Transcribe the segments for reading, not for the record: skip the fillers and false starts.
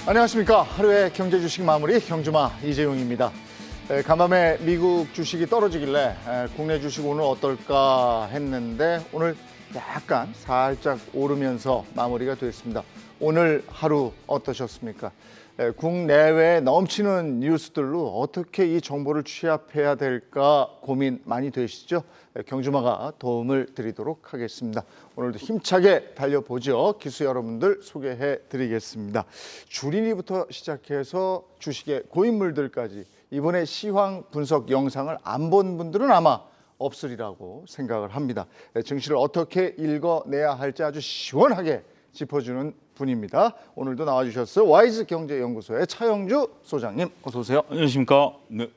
안녕하십니까. 하루의 경제 주식 마무리 경주마 이재용입니다. 간밤에 미국 주식이 떨어지길래 국내 주식 오늘 어떨까 했는데 오늘 약간 살짝 오르면서 마무리가 됐습니다. 오늘 하루 어떠셨습니까? 국내외에 넘치는 뉴스들로 어떻게 이 정보를 취합해야 될까 고민 많이 되시죠? 경주마가 도움을 드리도록 하겠습니다. 오늘도 힘차게 달려보죠. 기수 여러분들 소개해 드리겠습니다. 주린이부터 시작해서 주식의 고인물들까지 이번에 시황 분석 영상을 안 본 분들은 아마 없으리라고 생각을 합니다. 증시를 어떻게 읽어내야 할지 아주 시원하게 짚어주는 분입니다. 오늘도 나와주셨어요. 와이즈 경제연구소의 차영주 소장님, 어서 오세요. 안녕하십니까. 네.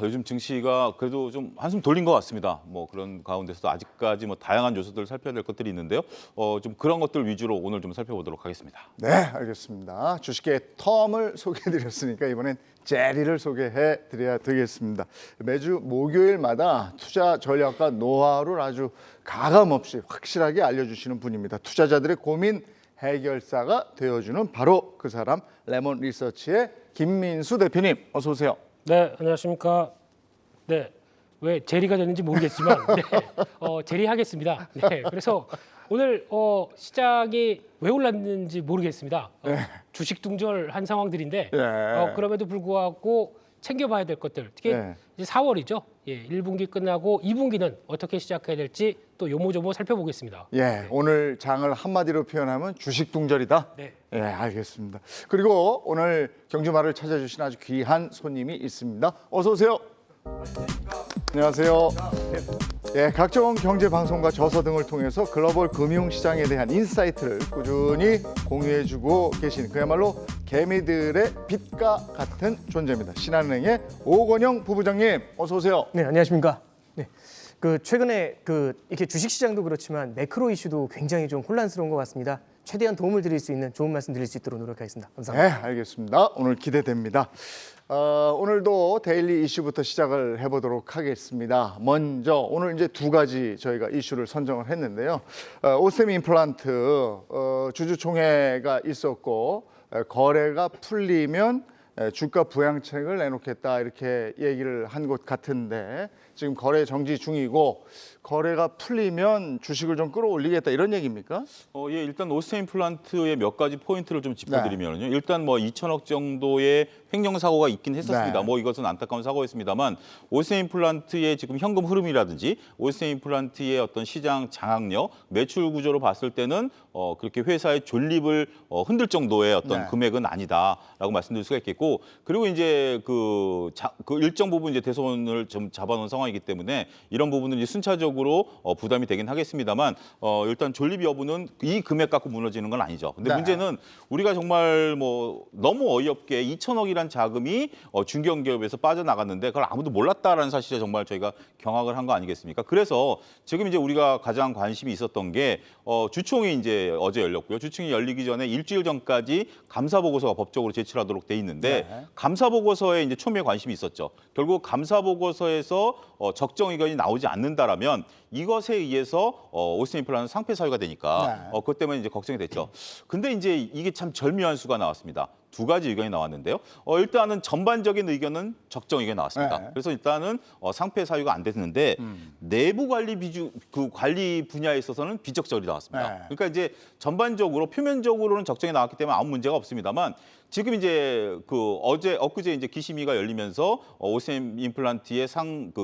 요즘 증시가 그래도 좀 한숨 돌린 것 같습니다. 뭐 그런 가운데서도 아직까지 뭐 다양한 요소들을 살펴야 될 것들이 있는데요. 좀 그런 것들 위주로 오늘 좀 살펴보도록 하겠습니다. 네, 알겠습니다. 주식의 텀을 소개해드렸으니까 이번엔 제리를 소개해드려야 되겠습니다. 매주 목요일마다 투자 전략과 노하우를 아주 가감없이 확실하게 알려주시는 분입니다. 투자자들의 고민 해결사가 되어주는 바로 그 사람, 레몬 리서치의 김민수 대표님, 어서 오세요. 네, 안녕하십니까. 네, 왜 제리가 됐는지 모르겠지만 네, 제리하겠습니다. 네, 그래서 오늘 시장이 왜 올랐는지 모르겠습니다. 주식 둥절한 상황들인데 그럼에도 불구하고 챙겨봐야 될 것들, 특히 이제 4월이죠. 예, 1분기 끝나고 2분기는 어떻게 시작해야 될지 또 요모조모 살펴보겠습니다. 예, 오늘 장을 한마디로 표현하면 주식 둥절이다. 네. 예, 알겠습니다. 그리고 오늘 경주마를 찾아주신 아주 귀한 손님이 있습니다. 어서 오세요. 안녕하세요. 예, 각종 경제 방송과 저서 등을 통해서 글로벌 금융 시장에 대한 인사이트를 꾸준히 공유해주고 계신 그야말로 개미들의 빛과 같은 존재입니다. 신한은행의 오건영 부부장님, 어서 오세요. 네, 안녕하십니까. 네, 최근에 이렇게 주식 시장도 그렇지만 매크로 이슈도 굉장히 좀 혼란스러운 것 같습니다. 최대한 도움을 드릴 수 있는 좋은 말씀 드릴 수 있도록 노력하겠습니다. 감사합니다. 네, 알겠습니다. 오늘 기대됩니다. 오늘도 데일리 이슈부터 시작을 해보도록 하겠습니다. 먼저 오늘 이제 두 가지 저희가 이슈를 선정을 했는데요. 오셈 임플란트 주주총회가 있었고 거래가 풀리면 주가 부양책을 내놓겠다 이렇게 얘기를 한 것 같은데 지금 거래 정지 중이고 거래가 풀리면 주식을 좀 끌어올리겠다 이런 얘기입니까? 예, 일단 오스템 임플란트의 몇 가지 포인트를 좀 짚어드리면요. 일단 뭐 2천억 정도의 횡령 사고가 있긴 했었습니다. 뭐 이것은 안타까운 사고였습니다만 오스템 임플란트의 지금 현금 흐름이라든지 오스템 임플란트의 어떤 시장 장악력, 매출 구조로 봤을 때는 그렇게 회사의 존립을 흔들 정도의 어떤 금액은 아니다라고 말씀드릴 수가 있겠고, 그리고 이제 그 일정 부분 이제 대손을 좀 잡아놓은 상황이기 때문에 이런 부분은 이제 순차적으로 부담이 되긴 하겠습니다만 일단 존립 여부는 이 금액 갖고 무너지는 건 아니죠. 근데 문제는 우리가 정말 뭐 너무 어이없게 2천억이란 자금이 중견기업에서 빠져나갔는데 그걸 아무도 몰랐다라는 사실에 정말 저희가 경악을 한 거 아니겠습니까? 그래서 지금 이제 우리가 가장 관심이 있었던 게 주총이 이제 어제 열렸고요. 주총이 열리기 전에 일주일 전까지 감사 보고서가 법적으로 제출하도록 돼 있는데 감사 보고서에 이제 초미의 관심이 있었죠. 결국 감사 보고서에서 적정 의견이 나오지 않는다라면 이것에 의해서 오스템 임플란트 상폐 사유가 되니까 그것 때문에 이제 걱정이 됐죠. 근데 이제 이게 참 절묘한 수가 나왔습니다. 두 가지 의견이 나왔는데요. 일단은 전반적인 의견은 적정 의견이 나왔습니다. 그래서 일단은 상폐 사유가 안 됐는데 내부 관리 관리 분야에 있어서는 비적절이 나왔습니다. 그러니까 이제 전반적으로 표면적으로는 적정이 나왔기 때문에 아무 문제가 없습니다만 지금 이제 엊그제 이제 기심위가 열리면서 오스템 임플란트의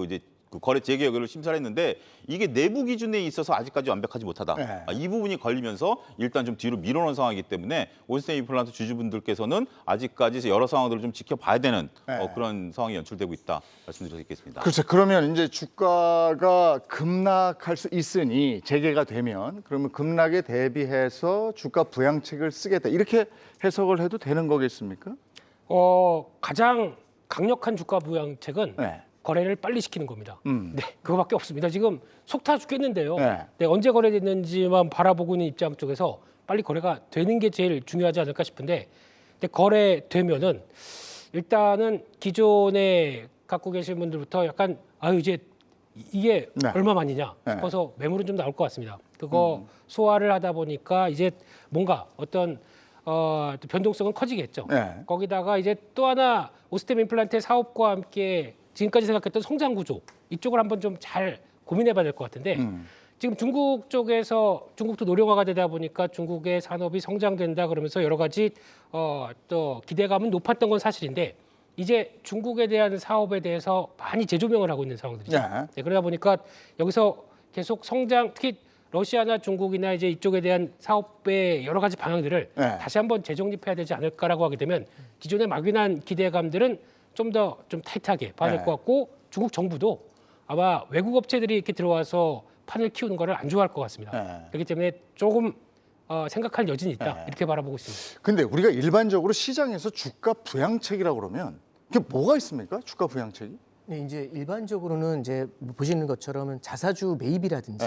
이제 거래 재개 여부를 심사를 했는데 이게 내부 기준에 있어서 아직까지 완벽하지 못하다. 이 부분이 걸리면서 일단 좀 뒤로 밀어놓은 상황이기 때문에 오스템 임플란트 주주분들께서는 아직까지 여러 상황들을 좀 지켜봐야 되는 그런 상황이 연출되고 있다 말씀드릴 수 있겠습니다. 그렇죠. 그러면 이제 주가가 급락할 수 있으니 재개가 되면 그러면 급락에 대비해서 주가 부양책을 쓰겠다 이렇게 해석을 해도 되는 거겠습니까? 가장 강력한 주가 부양책은 거래를 빨리 시키는 겁니다. 네, 그거밖에 없습니다. 지금 속 타 죽겠는데요. 네, 언제 거래됐는지만 바라보고 있는 입장 쪽에서 빨리 거래가 되는 게 제일 중요하지 않을까 싶은데, 근데 거래되면은 일단은 기존에 갖고 계신 분들부터 약간 이제 이게 얼마만이냐 싶어서 매물은 좀 나올 것 같습니다. 그거 소화를 하다 보니까 이제 뭔가 어떤 또 변동성은 커지겠죠. 네. 거기다가 이제 또 하나 오스템 임플란트의 사업과 함께 지금까지 생각했던 성장 구조 이쪽을 한번 좀 잘 고민해봐야 될 것 같은데 지금 중국 쪽에서 중국도 노령화가 되다 보니까 중국의 산업이 성장된다 그러면서 여러 가지 또 기대감은 높았던 건 사실인데 이제 중국에 대한 사업에 대해서 많이 재조명을 하고 있는 상황들이죠. 네, 그러다 보니까 여기서 계속 성장 특히 러시아나 중국이나 이제 이쪽에 대한 사업의 여러 가지 방향들을 다시 한번 재정립해야 되지 않을까라고 하게 되면 기존의 막연한 기대감들은 좀 더 좀 타이트하게 봐야 될 것 같고 중국 정부도 아마 외국 업체들이 이렇게 들어와서 판을 키우는 거를 안 좋아할 것 같습니다. 그렇기 때문에 조금 생각할 여지는 있다 이렇게 바라보고 있습니다. 근데 우리가 일반적으로 시장에서 주가 부양책이라고 그러면 그게 뭐가 있습니까? 주가 부양책이? 네, 이제 일반적으로는 이제 보시는 것처럼 자사주 매입이라든지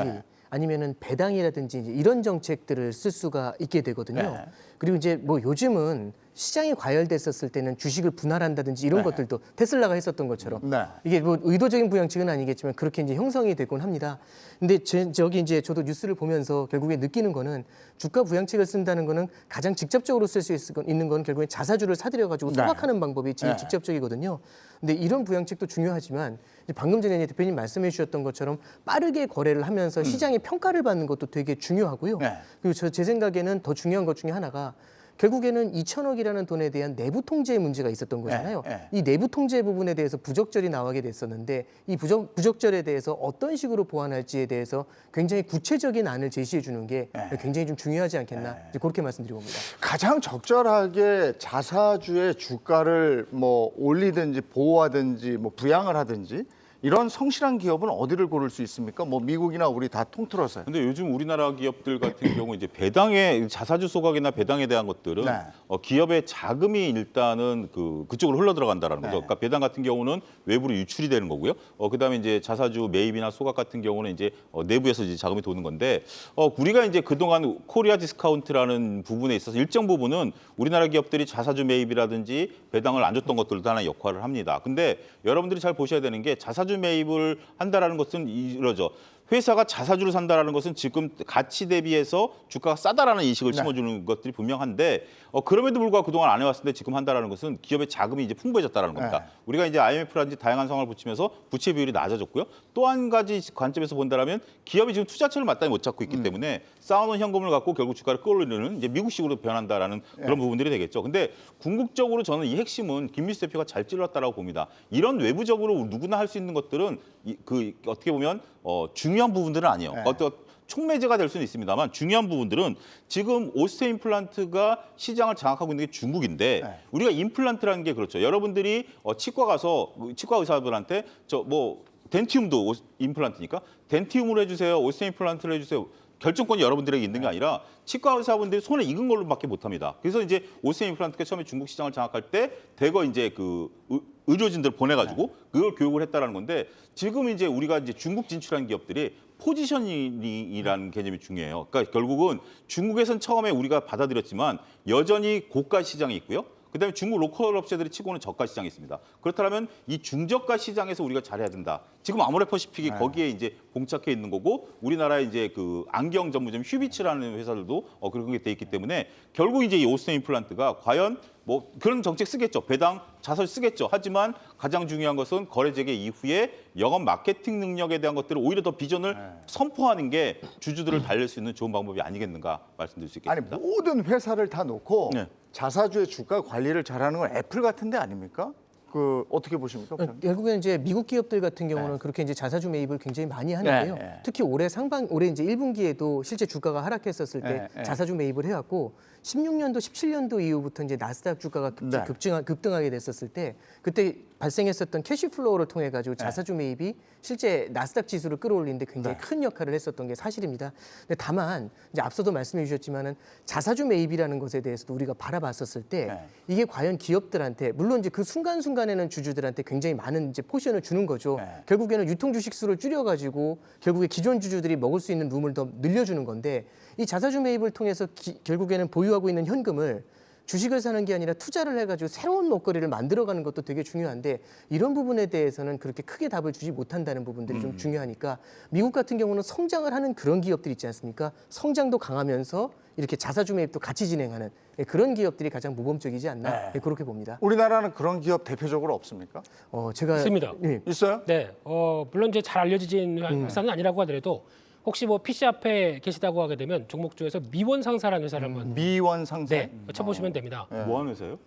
아니면은 배당이라든지 이제 이런 정책들을 쓸 수가 있게 되거든요. 그리고 이제 뭐 요즘은 시장이 과열됐었을 때는 주식을 분할한다든지 이런 것들도 테슬라가 했었던 것처럼 이게 뭐 의도적인 부양책은 아니겠지만 그렇게 이제 형성이 되곤 합니다. 근데 저기 이제 저도 뉴스를 보면서 결국에 느끼는 거는 주가 부양책을 쓴다는 거는 가장 직접적으로 쓸 수 있는 건 결국에 자사주를 사들여 가지고 소각하는 방법이 제일 직접적이거든요. 근데 이런 부양책도 중요하지만 이제 방금 전에 대표님 말씀해 주셨던 것처럼 빠르게 거래를 하면서 시장의 평가를 받는 것도 되게 중요하고요. 그리고 제 생각에는 더 중요한 것 중에 하나가 결국에는 2천억이라는 돈에 대한 내부 통제 문제가 있었던 거잖아요. 이 내부 통제 부분에 대해서 부적절이 나오게 됐었는데 이 부적절에 대해서 어떤 식으로 보완할지에 대해서 굉장히 구체적인 안을 제시해 주는 게 굉장히 좀 중요하지 않겠나 이제 그렇게 말씀드리고 옵니다. 가장 적절하게 자사주의 주가를 뭐 올리든지 보호하든지 뭐 부양을 하든지 이런 성실한 기업은 어디를 고를 수 있습니까? 뭐 미국이나 우리 다 통틀어서요. 근데 요즘 우리나라 기업들 같은 경우 이제 배당에 자사주 소각이나 배당에 대한 것들은 기업의 자금이 일단은 그쪽으로 흘러 들어간다라는 거죠. 그러니까 배당 같은 경우는 외부로 유출이 되는 거고요. 그다음에 이제 자사주 매입이나 소각 같은 경우는 이제 내부에서 이제 자금이 도는 건데 우리가 이제 그동안 코리아 디스카운트라는 부분에 있어서 일정 부분은 우리나라 기업들이 자사주 매입이라든지 배당을 안 줬던 것들도 하나의 역할을 합니다. 근데 여러분들이 잘 보셔야 되는 게 자사주 매입을 한다라는 것은 이러죠. 회사가 자사주를 산다라는 것은 지금 가치 대비해서 주가가 싸다라는 인식을 심어주는 것들이 분명한데 그럼에도 불구하고 그동안 안 해왔을 때 지금 한다라는 것은 기업의 자금이 이제 풍부해졌다라는 겁니다. 우리가 이제 IMF라든지 다양한 상황을 붙이면서 부채 비율이 낮아졌고요. 또 한 가지 관점에서 본다라면 기업이 지금 투자처를 마땅히 못 찾고 있기 때문에 쌓아놓은 현금을 갖고 결국 주가를 끌어올리는 이제 미국식으로 변한다라는 그런 부분들이 되겠죠. 근데 궁극적으로 저는 이 핵심은 김민수 대표가 잘 찔렀다라고 봅니다. 이런 외부적으로 누구나 할 수 있는 것들은 어떻게 보면 중요한 부분들은 아니에요. 어떤 촉매제가 될 수는 있습니다만 중요한 부분들은 지금 오스템 임플란트가 시장을 장악하고 있는 게 중국인데 우리가 임플란트라는 게 그렇죠. 여러분들이 치과 가서 치과 의사분한테 덴티움도 임플란트니까 덴티움으로 해주세요. 오스템 임플란트를 해주세요. 결정권이 여러분들에게 있는 게 아니라 치과 의사분들이 손에 익은 걸로밖에 못합니다. 그래서 이제 오스템 임플란트가 처음에 중국 시장을 장악할 때 대거 이제 의료진들 보내가지고 그걸 교육을 했다라는 건데 지금 이제 우리가 이제 중국 진출한 기업들이 포지셔닝이라는 개념이 중요해요. 그러니까 결국은 중국에선 처음에 우리가 받아들였지만 여전히 고가 시장이 있고요. 그다음에 중국 로컬 업체들이 치고는 저가 시장이 있습니다. 그렇다면 이 중저가 시장에서 우리가 잘해야 된다. 지금 아모레퍼시픽이 거기에 이제 봉착해 있는 거고 우리나라의 이제 안경 전문점 휴비츠라는 회사들도 그런 게 돼 있기 때문에 결국 이제 이 오스템 임플란트가 과연 뭐 그런 정책 쓰겠죠. 배당, 자설 쓰겠죠. 하지만 가장 중요한 것은 거래 재개 이후에 영업 마케팅 능력에 대한 것들을 오히려 더 비전을 선포하는 게 주주들을 달랠 수 있는 좋은 방법이 아니겠는가 말씀드릴 수 있겠습니다. 아니 모든 회사를 다 놓고 자사주의 주가 관리를 잘하는 건 애플 같은데 아닙니까? 어떻게 보십니까? 결국에는 이제 미국 기업들 같은 경우는 그렇게 이제 자사주 매입을 굉장히 많이 하는데요. 특히 올해 이제 1분기에도 실제 주가가 하락했었을 때 자사주 매입을 해왔고 16년도, 17년도 이후부터 이제 나스닥 주가가 급등하게 됐었을 때 그때 발생했었던 캐시플로우를 통해 가지고 자사주 매입이 실제 나스닥 지수를 끌어올리는데 굉장히 큰 역할을 했었던 게 사실입니다. 근데 다만 이제 앞서도 말씀해 주셨지만은 자사주 매입이라는 것에 대해서도 우리가 바라봤었을 때 이게 과연 기업들한테 물론 이제 그 순간순간에는 주주들한테 굉장히 많은 이제 포션을 주는 거죠. 결국에는 유통 주식 수를 줄여 가지고 결국에 기존 주주들이 먹을 수 있는 룸을 더 늘려주는 건데 이 자사주 매입을 통해서 결국에는 보유하고 있는 현금을 주식을 사는 게 아니라 투자를 해가지고 새로운 먹거리를 만들어가는 것도 되게 중요한데 이런 부분에 대해서는 그렇게 크게 답을 주지 못한다는 부분들이 좀 중요하니까 미국 같은 경우는 성장을 하는 그런 기업들 있지 않습니까? 성장도 강하면서 이렇게 자사주 매입도 같이 진행하는 그런 기업들이 가장 모범적이지 않나 그렇게 봅니다. 우리나라는 그런 기업 대표적으로 없습니까? 제가 있습니다. 예, 있어요? 네, 물론 이제 잘 알려지진 회사는 아니라고 하더라도 혹시 뭐 PC 앞에 계시다고 하게 되면 종목 중에서 미원 상사라는 회사를 한번 미원 상사. 네, 쳐보시면 됩니다. 뭐 하는 회사예요?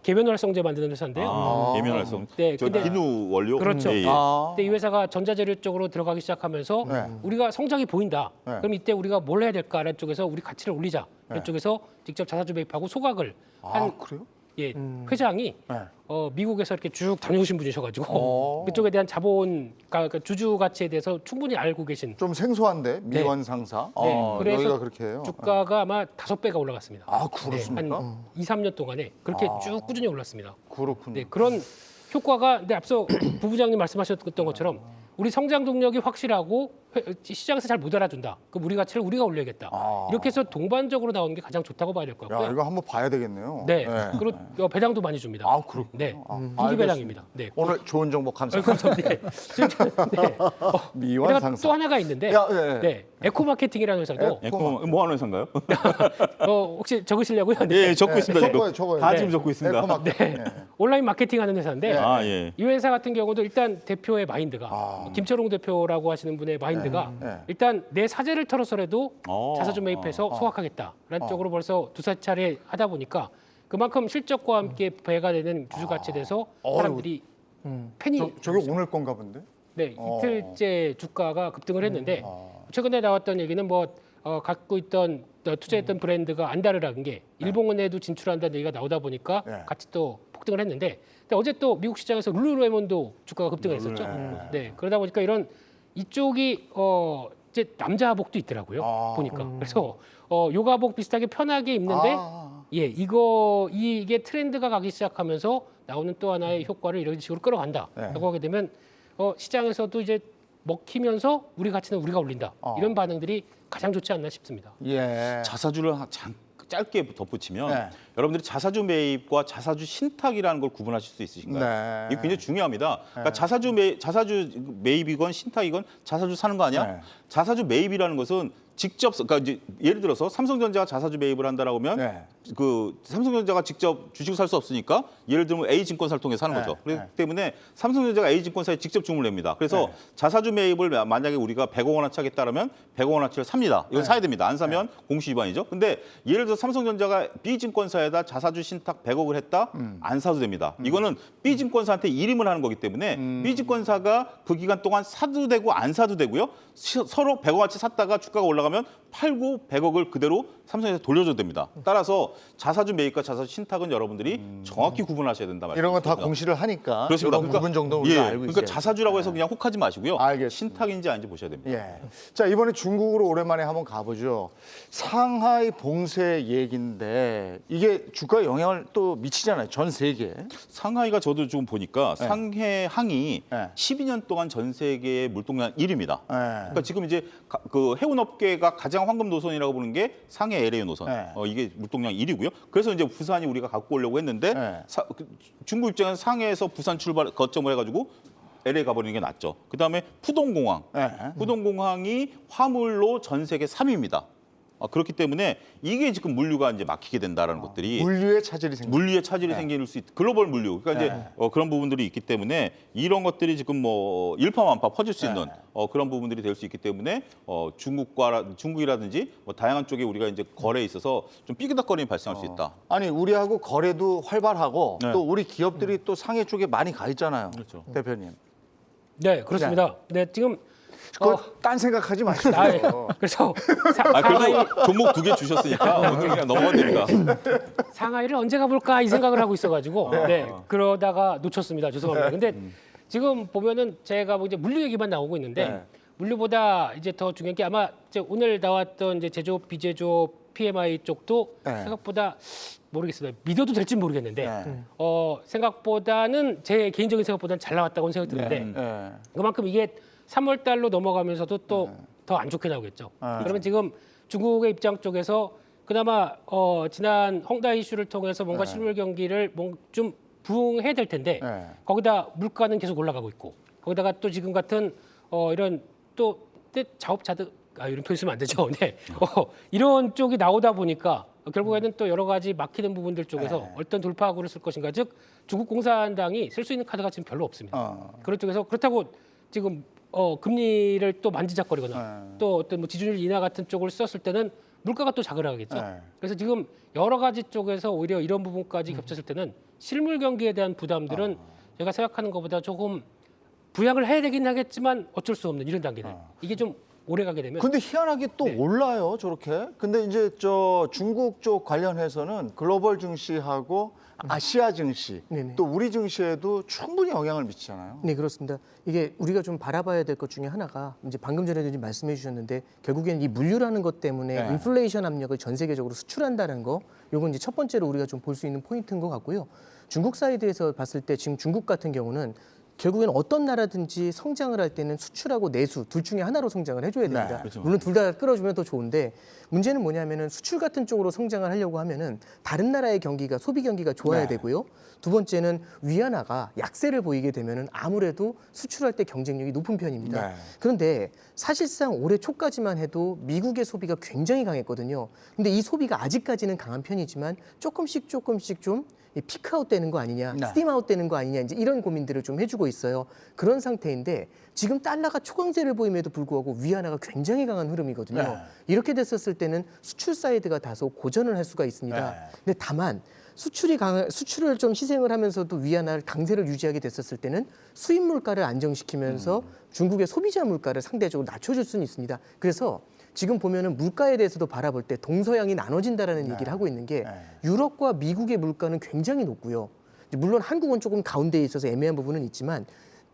계면 활성제 만드는 회사인데요. 예면 활성. 네, 저 근데- 비누 원료. 그렇죠. 예, 예. 근데 이 회사가 전자재료 쪽으로 들어가기 시작하면서 네. 우리가 성장이 보인다. 네. 그럼 이때 우리가 뭘 해야 될까라는 쪽에서 우리 가치를 올리자. 이런 쪽에서 직접 자사주 매입하고 소각을 한 그래요? 예, 회장이 네. 미국에서 이렇게 쭉 다녀오신 분이셔가지고 어. 그쪽에 대한 자본, 그러니까 주주 가치에 대해서 충분히 알고 계신 좀 생소한데 미원 상사. 네, 그래서 여기가 그렇게 해요. 주가가 아마 5배가 올라갔습니다. 아, 그렇습니까? 한 2, 3년 동안에 그렇게 쭉 꾸준히 올랐습니다. 그렇군요. 네, 그런 효과가 근데 앞서 부부장님 말씀하셨던 것처럼 우리 성장 동력이 확실하고 시장에서 잘 못 알아준다. 그럼 우리 가치를 우리가 올려야겠다. 이렇게 해서 동반적으로 나오는 게 가장 좋다고 봐야 될 것 야, 같고요. 이거 한번 봐야 되겠네요. 네, 그리고 배당도 많이 줍니다. 아, 그렇군요. 네, 알겠습니다. 분기 배당입니다. 네. 오늘 좋은 정보 감사합니다. 네. 네. 미원 내가 상사. 또 하나가 있는데, 야, 예, 예. 네, 에코마케팅이라는 회사도 뭐 하는 회사인가요? 혹시 적으시려고요? 네. 예, 적고 있습니다. 적어요, 지금. 적어요. 다 네. 지금 적고 있습니다. 에코마켓. 네. 온라인 마케팅하는 회사인데 아, 예. 이 회사 같은 경우도 일단 대표의 마인드가 김철웅 대표라고 하시는 분의 마인드가 네. 일단 내 사재를 털어서라도 어, 자사주 매입해서 소각하겠다라는 쪽으로 벌써 두세 차례 하다 보니까 그만큼 실적과 함께 배가 되는 주주 가치에 대해서 사람들이 팬이 저게 오늘 건가 본데? 네, 이틀째 주가가 급등을 했는데 최근에 나왔던 얘기는 뭐 갖고 있던 투자했던 브랜드가 안다르라는 게 일본에도 진출한다는 얘기가 나오다 보니까 네. 같이 또 폭등을 했는데 근데 어제 또 미국 시장에서 룰루레몬도 주가가 급등을 했었죠. 네, 그러다 보니까 이런 이쪽이 이제 남자복도 있더라고요. 보니까 그래서 요가복 비슷하게 편하게 입는데 예, 이게 트렌드가 가기 시작하면서 나오는 또 하나의 효과를 이런 식으로 끌어간다라고 하게 되면 시장에서도 이제 먹히면서 우리 가치는 우리가 올린다 이런 반응들이 가장 좋지 않나 싶습니다. 예. 자사주를 짧게 덧붙이면 네. 여러분들이 자사주 매입과 자사주 신탁이라는 걸 구분하실 수 있으신가요? 네. 이게 굉장히 중요합니다. 그러니까 자사주 매입이건 신탁이건 자사주 사는 거 아니야? 네. 자사주 매입이라는 것은 직접, 그러니까 이제 예를 들어서 삼성전자가 자사주 매입을 한다라고 하면 네. 그 삼성전자가 직접 주식을 살 수 없으니까 예를 들면 A증권사를 통해 사는 거죠. 그렇기 때문에 삼성전자가 A증권사에 직접 주문을 냅니다. 그래서 자사주 매입을 만약에 우리가 100억 원어치 하겠다라면 100억 원어치를 삽니다. 이건 사야 됩니다. 안 사면 공시 위반이죠. 근데 예를 들어서 삼성전자가 B증권사에다 자사주 신탁 100억을 했다? 안 사도 됩니다. 이거는 B증권사한테 일임을 하는 거기 때문에 B증권사가 그 기간 동안 사도 되고 안 사도 되고요. 서로 100억어치 샀다가 주가가 올라가면 팔고 100억을 그대로 삼성에서 돌려줘도 됩니다. 따라서 자사주 매입과 자사주 신탁은 여러분들이 정확히 구분하셔야 된다 말이죠. 이런 건 다 공시를 하니까 그렇습니다. 이런 부분 정도는 우리가 알고 그러니까 있어요. 자사주라고 해서 그냥 혹하지 마시고요. 알겠습니다. 신탁인지 아닌지 보셔야 됩니다. 예. 자, 이번에 중국으로 오랜만에 한번 가보죠. 상하이 봉쇄 얘기인데 이게 주가에 영향을 또 미치잖아요. 전 세계에. 상하이가 저도 좀 보니까 상해항이 네. 12년 동안 전 세계의 물동량 1위입니다. 예. 그러니까 지금 이제 그 해운업계가 가장 황금 노선이라고 보는 게 상해 LA 노선. 네. 이게 물동량 1위고요. 그래서 이제 부산이 우리가 갖고 오려고 했는데 네. 중국 입장에서 상해에서 부산 출발 거점을 해가지고 LA 가버리는 게 낫죠. 그다음에 푸동공항. 네. 푸동공항이 화물로 전 세계 3위입니다. 그렇기 때문에 이게 지금 물류가 이제 막히게 된다라는 것들이 물류의 차질이 생깁니다. 물류의 차질이 생길 수 있, 글로벌 물류. 그러니까 이제 그런 부분들이 있기 때문에 이런 것들이 지금 뭐 일파만파 퍼질 수 있는 그런 부분들이 될 수 있기 때문에 중국이라든지 뭐 다양한 쪽에 우리가 이제 거래에 있어서 좀 삐그덕거림이 발생할 수 있다. 아니 우리하고 거래도 활발하고 네. 또 우리 기업들이 또 상해 쪽에 많이 가 있잖아요. 그렇죠. 대표님. 네, 그렇습니다. 네, 지금 딴 생각하지 마시고. 예. 그래서 그래도 종목 2개 주셨으니까 그냥 넘어가면 됩니다. 상하이를 언제 가볼까 이 생각을 하고 있어가지고 네, 그러다가 놓쳤습니다. 죄송합니다. 근데 지금 보면은 제가 뭐 이제 물류 얘기만 나오고 있는데 네. 물류보다 이제 더 중요한 게 아마 이제 오늘 나왔던 이제 제조업 비제조업 PMI 쪽도 네. 생각보다 모르겠습니다. 믿어도 될지 모르겠는데 네. 생각보다는 제 개인적인 생각보다는 잘 나왔다고 생각이 드는데 예. 그만큼 이게 3월 달로 넘어가면서도 또 더 안 좋게 나오겠죠. 그러면 지금 중국의 입장 쪽에서 그나마 지난 헝다 이슈를 통해서 뭔가 실물 경기를 좀 부응해야 될 텐데 거기다 물가는 계속 올라가고 있고 거기다가 또 지금 같은 이런 또 자업자득 이런 표현 쓰면 안 되죠. 네. 이런 쪽이 나오다 보니까 결국에는 또 여러 가지 막히는 부분들 쪽에서 어떤 돌파구를 쓸 것인가, 즉 중국 공산당이 쓸 수 있는 카드가 지금 별로 없습니다. 그런 쪽에서 그렇다고 지금 금리를 또 만지작거리거나 또 어떤 뭐 지준율 인하 같은 쪽을 썼을 때는 물가가 또 자그라가겠죠. 그래서 지금 여러 가지 쪽에서 오히려 이런 부분까지 겹쳤을 때는 실물 경기에 대한 부담들은 제가 생각하는 것보다 조금 부양을 해야 되긴 하겠지만 어쩔 수 없는 이런 단계들. 이게 좀 오래 가게 되면. 근데 희한하게 또 올라요, 저렇게. 근데 이제 저 중국 쪽 관련해서는 글로벌 증시하고 아시아 증시, 네네. 또 우리 증시에도 충분히 영향을 미치잖아요. 네, 그렇습니다. 이게 우리가 좀 바라봐야 될 것 중에 하나가 이제 방금 전에도 좀 말씀해 주셨는데 결국에는 이 물류라는 것 때문에 인플레이션 압력을 전 세계적으로 수출한다는 거, 요건 이제 첫 번째로 우리가 좀 볼 수 있는 포인트인 것 같고요. 중국 사이드에서 봤을 때 지금 중국 같은 경우는 결국에는 어떤 나라든지 성장을 할 때는 수출하고 내수 둘 중에 하나로 성장을 해줘야 됩니다. 그렇죠. 물론 둘 다 끌어주면 더 좋은데 문제는 뭐냐면은 수출 같은 쪽으로 성장을 하려고 하면은 다른 나라의 경기가 소비 경기가 좋아야 되고요. 두 번째는 위안화가 약세를 보이게 되면은 아무래도 수출할 때 경쟁력이 높은 편입니다. 그런데 사실상 올해 초까지만 해도 미국의 소비가 굉장히 강했거든요. 근데 이 소비가 아직까지는 강한 편이지만 조금씩 좀 피크아웃 되는 거 아니냐, 스팀아웃 되는 거 아니냐, 이제 이런 고민들을 좀 해주고 있어요. 그런 상태인데 지금 달러가 초강세를 보임에도 불구하고 위안화가 굉장히 강한 흐름이거든요. 이렇게 됐었을 때는 수출 사이드가 다소 고전을 할 수가 있습니다. 근데 다만 수출을 좀 희생을 하면서도 위안화를 강세를 유지하게 됐었을 때는 수입 물가를 안정시키면서 중국의 소비자 물가를 상대적으로 낮춰줄 수는 있습니다. 그래서 지금 보면은 물가에 대해서도 바라볼 때 동서양이 나눠진다라는 얘기를 하고 있는 게 유럽과 미국의 물가는 굉장히 높고요. 물론 한국은 조금 가운데에 있어서 애매한 부분은 있지만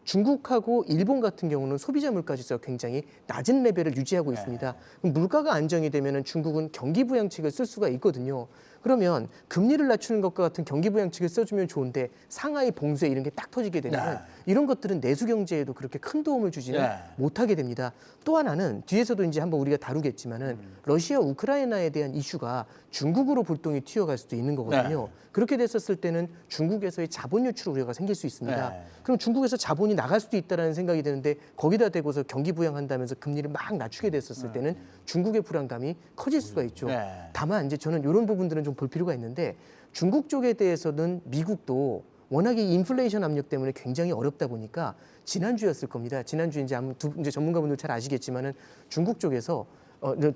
중국하고 일본 같은 경우는 소비자 물가 지수가 굉장히 낮은 레벨을 유지하고 있습니다. 그럼 물가가 안정이 되면은 중국은 경기 부양책을 쓸 수가 있거든요. 그러면 금리를 낮추는 것과 같은 경기 부양책을 써주면 좋은데 상하이 봉쇄 이런 게 딱 터지게 되면 이런 것들은 내수 경제에도 그렇게 큰 도움을 주지는 못하게 됩니다. 또 하나는 뒤에서도 이제 한번 우리가 다루겠지만은 러시아 우크라이나에 대한 이슈가 중국으로 불똥이 튀어갈 수도 있는 거거든요. 그렇게 됐었을 때는 중국에서의 자본 유출 우려가 생길 수 있습니다. 그럼 중국에서 자본이 나갈 수도 있다라는 생각이 드는데 거기다 대고서 경기 부양한다면서 금리를 막 낮추게 됐었을 때는 중국의 불안감이 커질 수가 있죠. 다만 이제 저는 이런 부분들은 좀 볼 필요가 있는데 중국 쪽에 대해서는 미국도 워낙에 인플레이션 압력 때문에 굉장히 어렵다 보니까 지난주였을 겁니다. 지난주 이제 전문가분들 잘 아시겠지만은 중국 쪽에서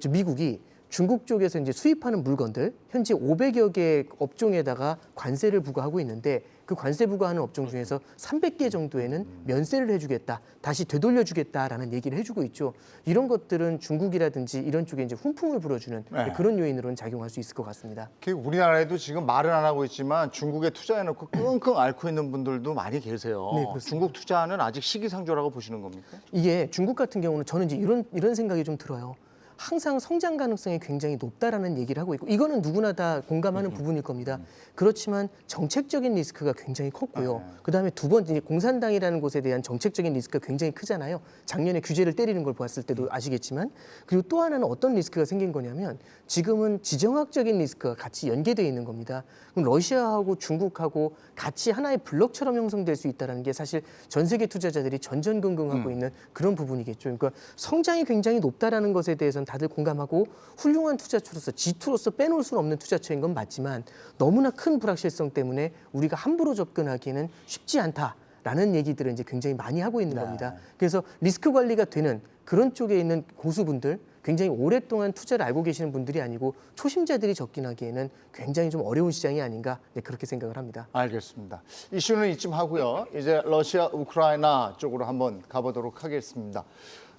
미국이 중국 쪽에서 이제 수입하는 물건들 현재 500여 개 업종에다가 관세를 부과하고 있는데 그 관세 부과하는 업종 중에서 300개 정도에는 면세를 해주겠다, 다시 되돌려주겠다라는 얘기를 해주고 있죠. 이런 것들은 중국이라든지 이런 쪽에 이제 훈풍을 불어주는 그런 요인으로는 작용할 수 있을 것 같습니다. 우리나라에도 지금 말은 안 하고 있지만 중국에 투자해놓고 끙끙 앓고 있는 분들도 많이 계세요. 네, 그렇습니다. 중국 투자는 아직 시기상조라고 보시는 겁니까? 이게 중국 같은 경우는 저는 이제 이런 생각이 좀 들어요. 항상 성장 가능성이 굉장히 높다라는 얘기를 하고 있고 이거는 누구나 다 공감하는 부분일 겁니다. 그렇지만 정책적인 리스크가 굉장히 컸고요. 그다음에 두 번째 공산당이라는 곳에 대한 정책적인 리스크가 굉장히 크잖아요. 작년에 규제를 때리는 걸 보았을 때도 아시겠지만 그리고 또 하나는 어떤 리스크가 생긴 거냐면 지금은 지정학적인 리스크가 같이 연계되어 있는 겁니다. 그럼 러시아하고 중국하고 같이 하나의 블록처럼 형성될 수 있다는 게 사실 전 세계 투자자들이 전전긍긍하고 있는 그런 부분이겠죠. 그러니까 성장이 굉장히 높다라는 것에 대해서는 다들 공감하고 훌륭한 투자처로서 G2로서 빼놓을 수는 없는 투자처인 건 맞지만 너무나 큰 불확실성 때문에 우리가 함부로 접근하기에는 쉽지 않다라는 얘기들을 이제 굉장히 많이 하고 있는 겁니다. 그래서 리스크 관리가 되는 그런 쪽에 있는 고수분들 굉장히 오랫동안 투자를 알고 계시는 분들이 아니고 초심자들이 접근하기에는 굉장히 좀 어려운 시장이 아닌가 그렇게 생각을 합니다. 알겠습니다. 이슈는 이쯤 하고요. 이제 러시아, 우크라이나 쪽으로 한번 가보도록 하겠습니다.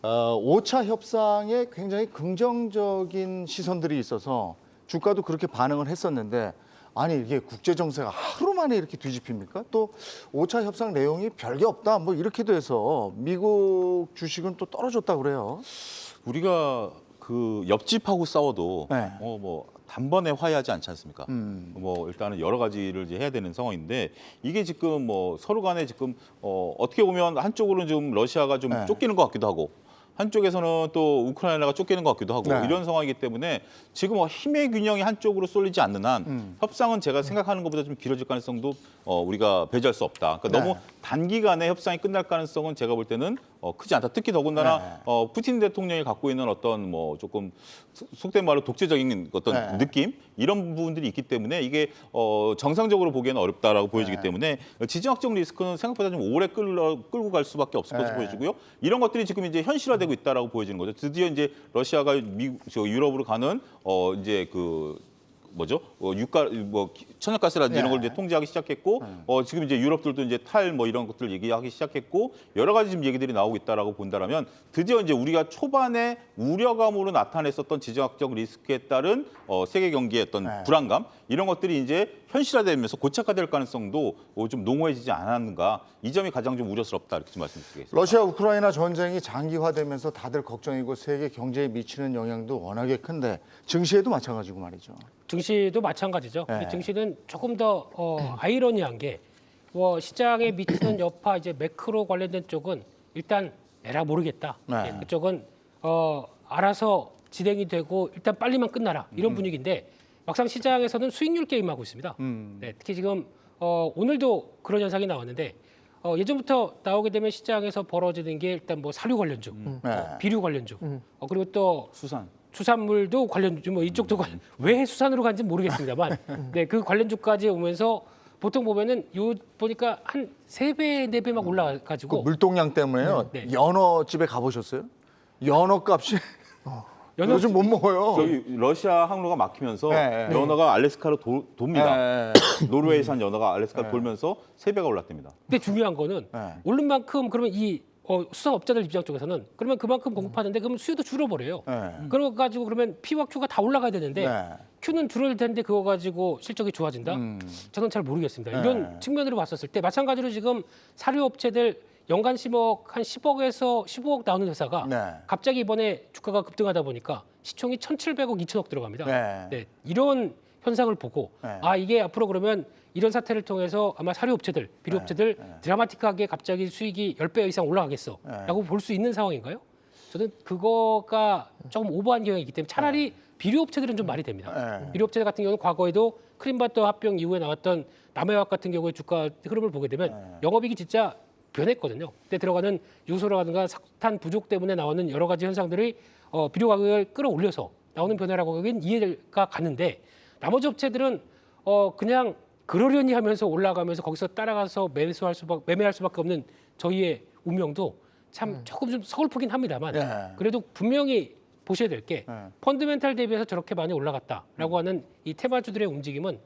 5차 협상에 굉장히 긍정적인 시선들이 있어서 주가도 그렇게 반응을 했었는데 아니 이게 국제 정세가 하루 만에 이렇게 뒤집힙니까? 또 5차 협상 내용이 별게 없다 뭐 이렇게도 해서 미국 주식은 또 떨어졌다고 그래요. 우리가 그 옆집하고 싸워도 뭐 단번에 화해하지 않지 않습니까? 뭐 일단은 여러 가지를 이제 해야 되는 상황인데 이게 지금 뭐 서로 간에 지금 어떻게 보면 한쪽으로는 좀 러시아가 좀 쫓기는 것 같기도 하고 한쪽에서는 또 우크라이나가 쫓기는 것 같기도 하고 네. 이런 상황이기 때문에 지금 힘의 균형이 한쪽으로 쏠리지 않는 한 협상은 제가 생각하는 것보다 좀 길어질 가능성도 우리가 배제할 수 없다. 그러니까 네. 너무 단기간에 협상이 끝날 가능성은 제가 볼 때는 크지 않다. 특히 더군다나 푸틴 대통령이 갖고 있는 어떤 뭐 조금 속된 말로 독재적인 어떤 느낌 이런 부분들이 있기 때문에 이게 정상적으로 보기에는 어렵다라고 보여지기 때문에 지정학적 리스크는 생각보다 좀 오래 끌고 갈 수밖에 없을 것으로 보여지고요. 이런 것들이 지금 이제 현실화되고 있다라고 보여지는 거죠. 드디어 이제 러시아가 유럽으로 가는 이제 그 뭐죠? 유가 뭐 천연가스라든지 이런 걸 이제 통제하기 시작했고 지금 이제 유럽들도 이제 탈 뭐 이런 것들 얘기하기 시작했고 여러 가지 지금 얘기들이 나오고 있다라고 본다라면 드디어 이제 우리가 초반에 우려감으로 나타냈었던 지정학적 리스크에 따른 세계 경기의 어떤 불안감 이런 것들이 이제 현실화되면서 고착화될 가능성도 좀 농후해지지 않았는가 이 점이 가장 좀 우려스럽다 이렇게 좀 말씀드리겠습니다. 러시아 우크라이나 전쟁이 장기화되면서 다들 걱정이고 세계 경제에 미치는 영향도 워낙에 큰데 증시에도 마찬가지고 말이죠. 증시도 마찬가지죠. 네. 증시는 조금 더 아이러니한 게 시장에 미치는 여파 이제 매크로 관련된 쪽은 일단 에라 모르겠다. 네. 그쪽은 알아서 진행이 되고 일단 빨리만 끝나라 이런 분위기인데 막상 시장에서는 수익률 게임하고 있습니다. 네, 특히 지금 오늘도 그런 현상이 나왔는데 예전부터 나오게 되면 시장에서 벌어지는 게 일단 뭐 사료 관련주, 비료 관련주, 그리고 또 수산물도 관련주, 뭐 이쪽도 왜 수산으로 간지 모르겠습니다만, 네, 그 관련주까지 오면서 보통 보면은 보니까 한 3배, 4배 막 올라가지고 그 물동량 때문에요. 네. 연어집에 가보셨어요? 연어 값이 요즘 못 먹어요. 저기 러시아 항로가 막히면서 네. 연어가 알래스카로 돕니다. 네. 노르웨이산 연어가 알래스카로 돌면서 3배가 올랐답니다. 근데 중요한 거는 오른 만큼 그러면 이 수산업자들 입장 쪽에서는 그러면 그만큼 공급하는데 그러면 수요도 줄어버려요. 그거 가지고 그러면 P와 Q가 다 올라가야 되는데 Q는 줄어들 텐데 그거 가지고 실적이 좋아진다? 저는 잘 모르겠습니다. 이런 측면으로 봤었을 때 마찬가지로 지금 사료업체들 연간 심억 한 10억에서 15억 나오는 회사가 갑자기 이번에 주가가 급등하다 보니까 시총이 1,700억, 2천억 들어갑니다. 네, 이런 현상을 보고 이게 앞으로 그러면 이런 사태를 통해서 아마 사료업체들, 비료업체들 드라마틱하게 갑자기 수익이 10배 이상 올라가겠어라고 볼 수 있는 상황인가요? 저는 그거가 조금 오버한 경향이 있기 때문에 차라리 비료업체들은 좀 말이 됩니다. 비료업체들 같은 경우는 과거에도 크림반도 합병 이후에 나왔던 남해화학 같은 경우에 주가 흐름을 보게 되면 영업이익이 진짜 변했거든요. 그때 들어가는 요소라든가 석탄 부족 때문에 나오는 여러 가지 현상들이 비료 가격을 끌어올려서 나오는 변화라고 하긴 이해가 가는데 나머지 업체들은 그냥 그러려니 하면서 올라가면서 거기서 따라가서 매매할 수밖에 없는 저희의 운명도 참 조금 좀 서글프긴 합니다만 그래도 분명히 보셔야 될 게 펀드멘탈 대비해서 저렇게 많이 올라갔다라고 하는 이 테마주들의 움직임은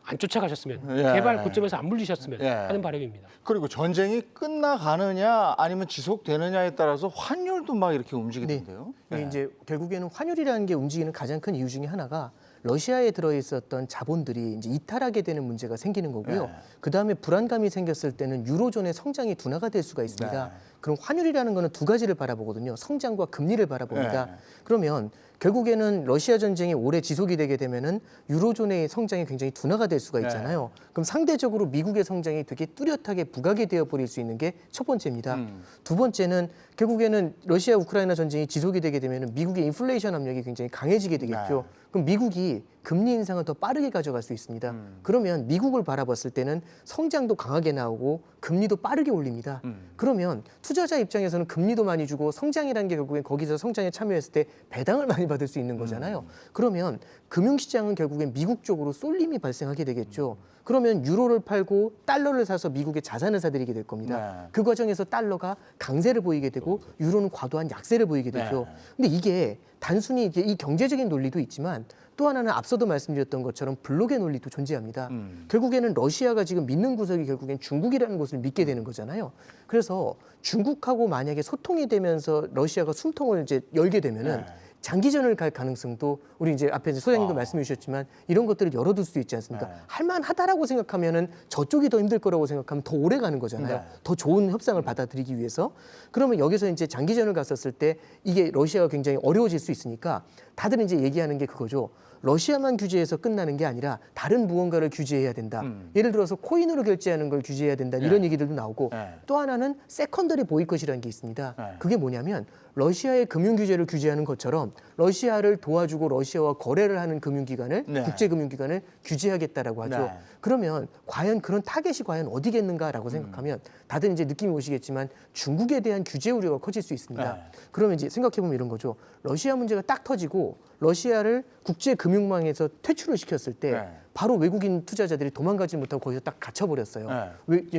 안 쫓아가셨으면 제발 고점에서 안 물리셨으면 하는 바람입니다. 그리고 전쟁이 끝나가느냐 아니면 지속되느냐에 따라서 환율도 막 이렇게 움직이던데요. 네. 이제 결국에는 환율이라는 게 움직이는 가장 큰 이유 중에 하나가 러시아에 들어 있었던 자본들이 이제 이탈하게 되는 문제가 생기는 거고요. 그 다음에 불안감이 생겼을 때는 유로존의 성장이 둔화가 될 수가 있습니다. 그럼 환율이라는 거는 두 가지를 바라보거든요. 성장과 금리를 바라봅니다. 그러면 결국에는 러시아 전쟁이 오래 지속이 되게 되면은 유로존의 성장이 굉장히 둔화가 될 수가 있잖아요. 그럼 상대적으로 미국의 성장이 되게 뚜렷하게 부각이 되어 버릴 수 있는 게 첫 번째입니다. 두 번째는 결국에는 러시아 우크라이나 전쟁이 지속이 되게 되면은 미국의 인플레이션 압력이 굉장히 강해지게 되겠죠. 그럼 미국이 금리 인상을 더 빠르게 가져갈 수 있습니다. 그러면 미국을 바라봤을 때는 성장도 강하게 나오고 금리도 빠르게 올립니다. 그러면 투자자 입장에서는 금리도 많이 주고 성장이라는 게 결국엔 거기서 성장에 참여했을 때 배당을 많이 받을 수 있는 거잖아요. 그러면 금융시장은 결국엔 미국 쪽으로 쏠림이 발생하게 되겠죠. 그러면 유로를 팔고 달러를 사서 미국의 자산을 사들이게 될 겁니다. 그 과정에서 달러가 강세를 보이게 되고 유로는 과도한 약세를 보이게 되죠. 근데 이게 단순히 이제 이 경제적인 논리도 있지만 또 하나는 앞서도 말씀드렸던 것처럼 블록의 논리도 존재합니다. 결국에는 러시아가 지금 믿는 구석이 결국엔 중국이라는 것을 믿게 되는 거잖아요. 그래서 중국하고 만약에 소통이 되면서 러시아가 숨통을 이제 열게 되면은 장기전을 갈 가능성도 우리 이제 앞에 소장님도 말씀해 주셨지만 이런 것들을 열어둘 수 있지 않습니까? 할만하다라고 생각하면은 저쪽이 더 힘들 거라고 생각하면 더 오래 가는 거잖아요. 더 좋은 협상을 받아들이기 위해서. 그러면 여기서 이제 장기전을 갔었을 때 이게 러시아가 굉장히 어려워질 수 있으니까 다들 이제 얘기하는 게 그거죠. 러시아만 규제해서 끝나는 게 아니라 다른 무언가를 규제해야 된다. 예를 들어서 코인으로 결제하는 걸 규제해야 된다. 이런 얘기들도 나오고 또 하나는 세컨더리 보이콧이라는 게 있습니다. 그게 뭐냐면 러시아의 금융 규제를 규제하는 것처럼 러시아를 도와주고 러시아와 거래를 하는 금융기관을 국제금융기관을 규제하겠다라고 하죠. 그러면 과연 그런 타겟이 과연 어디겠는가라고 생각하면 다들 이제 느낌이 오시겠지만 중국에 대한 규제 우려가 커질 수 있습니다. 그러면 이제 생각해보면 이런 거죠. 러시아 문제가 딱 터지고 러시아를 국제금융망에서 퇴출을 시켰을 때 바로 외국인 투자자들이 도망가지 못하고 거기서 딱 갇혀버렸어요.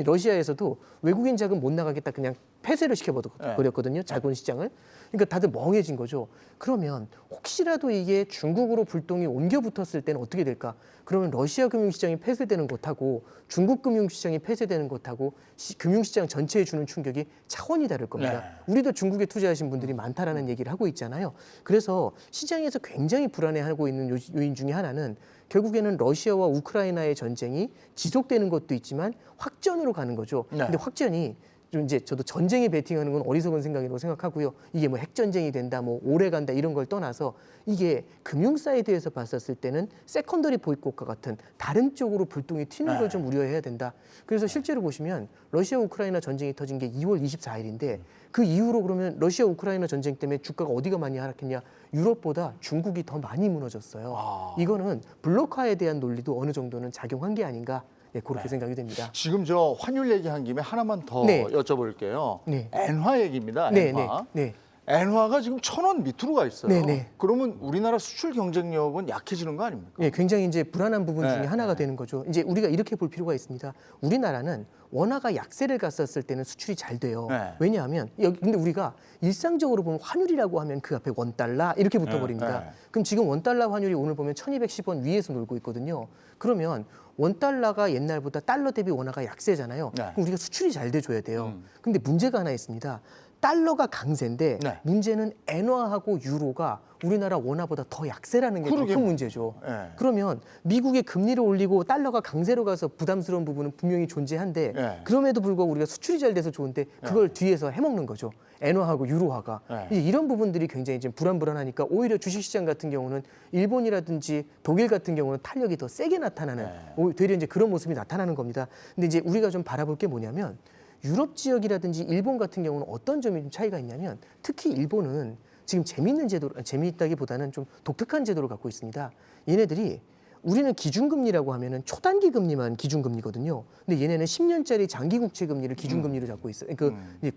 러시아에서도 외국인 자금 못 나가겠다 그냥 폐쇄를 시켜버렸거든요. 자본시장을. 그러니까 다들 멍해진 거죠. 그러면 혹시라도 이게 중국으로 불똥이 옮겨 붙었을 때는 어떻게 될까? 그러면 러시아 금융시장이 폐쇄되는 것하고 중국 금융시장이 폐쇄되는 것하고 금융시장 전체에 주는 충격이 차원이 다를 겁니다. 우리도 중국에 투자하신 분들이 많다라는 얘기를 하고 있잖아요. 그래서 시장에서 굉장히 불안해하고 있는 요인 중에 하나는 결국에는 러시아와 우크라이나의 전쟁이 지속되는 것도 있지만 확전으로 가는 거죠. 근데 확전이 좀 이제 저도 전쟁에 베팅하는 건 어리석은 생각이라고 생각하고요. 이게 뭐 핵전쟁이 된다, 뭐 오래 간다 이런 걸 떠나서 이게 금융 사이드에서 봤었을 때는 세컨더리 보이콧과 같은 다른 쪽으로 불똥이 튀는 걸 좀 우려해야 된다. 그래서 실제로 보시면 러시아 우크라이나 전쟁이 터진 게 2월 24일인데 그 이후로 그러면 러시아 우크라이나 전쟁 때문에 주가가 어디가 많이 하락했냐? 유럽보다 중국이 더 많이 무너졌어요. 이거는 블록화에 대한 논리도 어느 정도는 작용한 게 아닌가? 네, 그렇게 생각이 됩니다. 지금 저 환율 얘기한 김에 하나만 더 여쭤볼게요. 엔화 얘기입니다. 엔화. 엔화가 지금 1,000원 밑으로 가 있어요. 그러면 우리나라 수출 경쟁력은 약해지는 거 아닙니까? 네, 굉장히 이제 불안한 부분 중에 하나가 되는 거죠. 이제 우리가 이렇게 볼 필요가 있습니다. 우리나라는 원화가 약세를 갔었을 때는 수출이 잘 돼요. 왜냐하면 근데 우리가 일상적으로 보면 환율이라고 하면 그 앞에 원달러 이렇게 붙어버립니다. 그럼 지금 원달러 환율이 오늘 보면 1,210원 위에서 놀고 있거든요. 그러면 원달러가 옛날보다 달러 대비 원화가 약세잖아요. 그럼 우리가 수출이 잘 돼줘야 돼요. 근데 문제가 하나 있습니다. 달러가 강세인데 문제는 엔화하고 유로가 우리나라 원화보다 더 약세라는 게 더 큰 문제죠. 그러면 미국의 금리를 올리고 달러가 강세로 가서 부담스러운 부분은 분명히 존재한데 그럼에도 불구하고 우리가 수출이 잘 돼서 좋은데 그걸 뒤에서 해먹는 거죠. 엔화하고 유로화가. 이제 이런 부분들이 굉장히 지금 불안하니까 오히려 주식시장 같은 경우는 일본이라든지 독일 같은 경우는 탄력이 더 세게 나타나는 되려 이제 그런 모습이 나타나는 겁니다. 근데 이제 우리가 좀 바라볼 게 뭐냐면 유럽 지역이라든지 일본 같은 경우는 어떤 점이 좀 차이가 있냐면 특히 일본은 지금 재미있다기보다는 좀 독특한 제도를 갖고 있습니다. 얘네들이 우리는 기준금리라고 하면은 초단기 금리만 기준금리거든요. 근데 얘네는 10년짜리 장기 국채 금리를 기준금리로 잡고 있어요.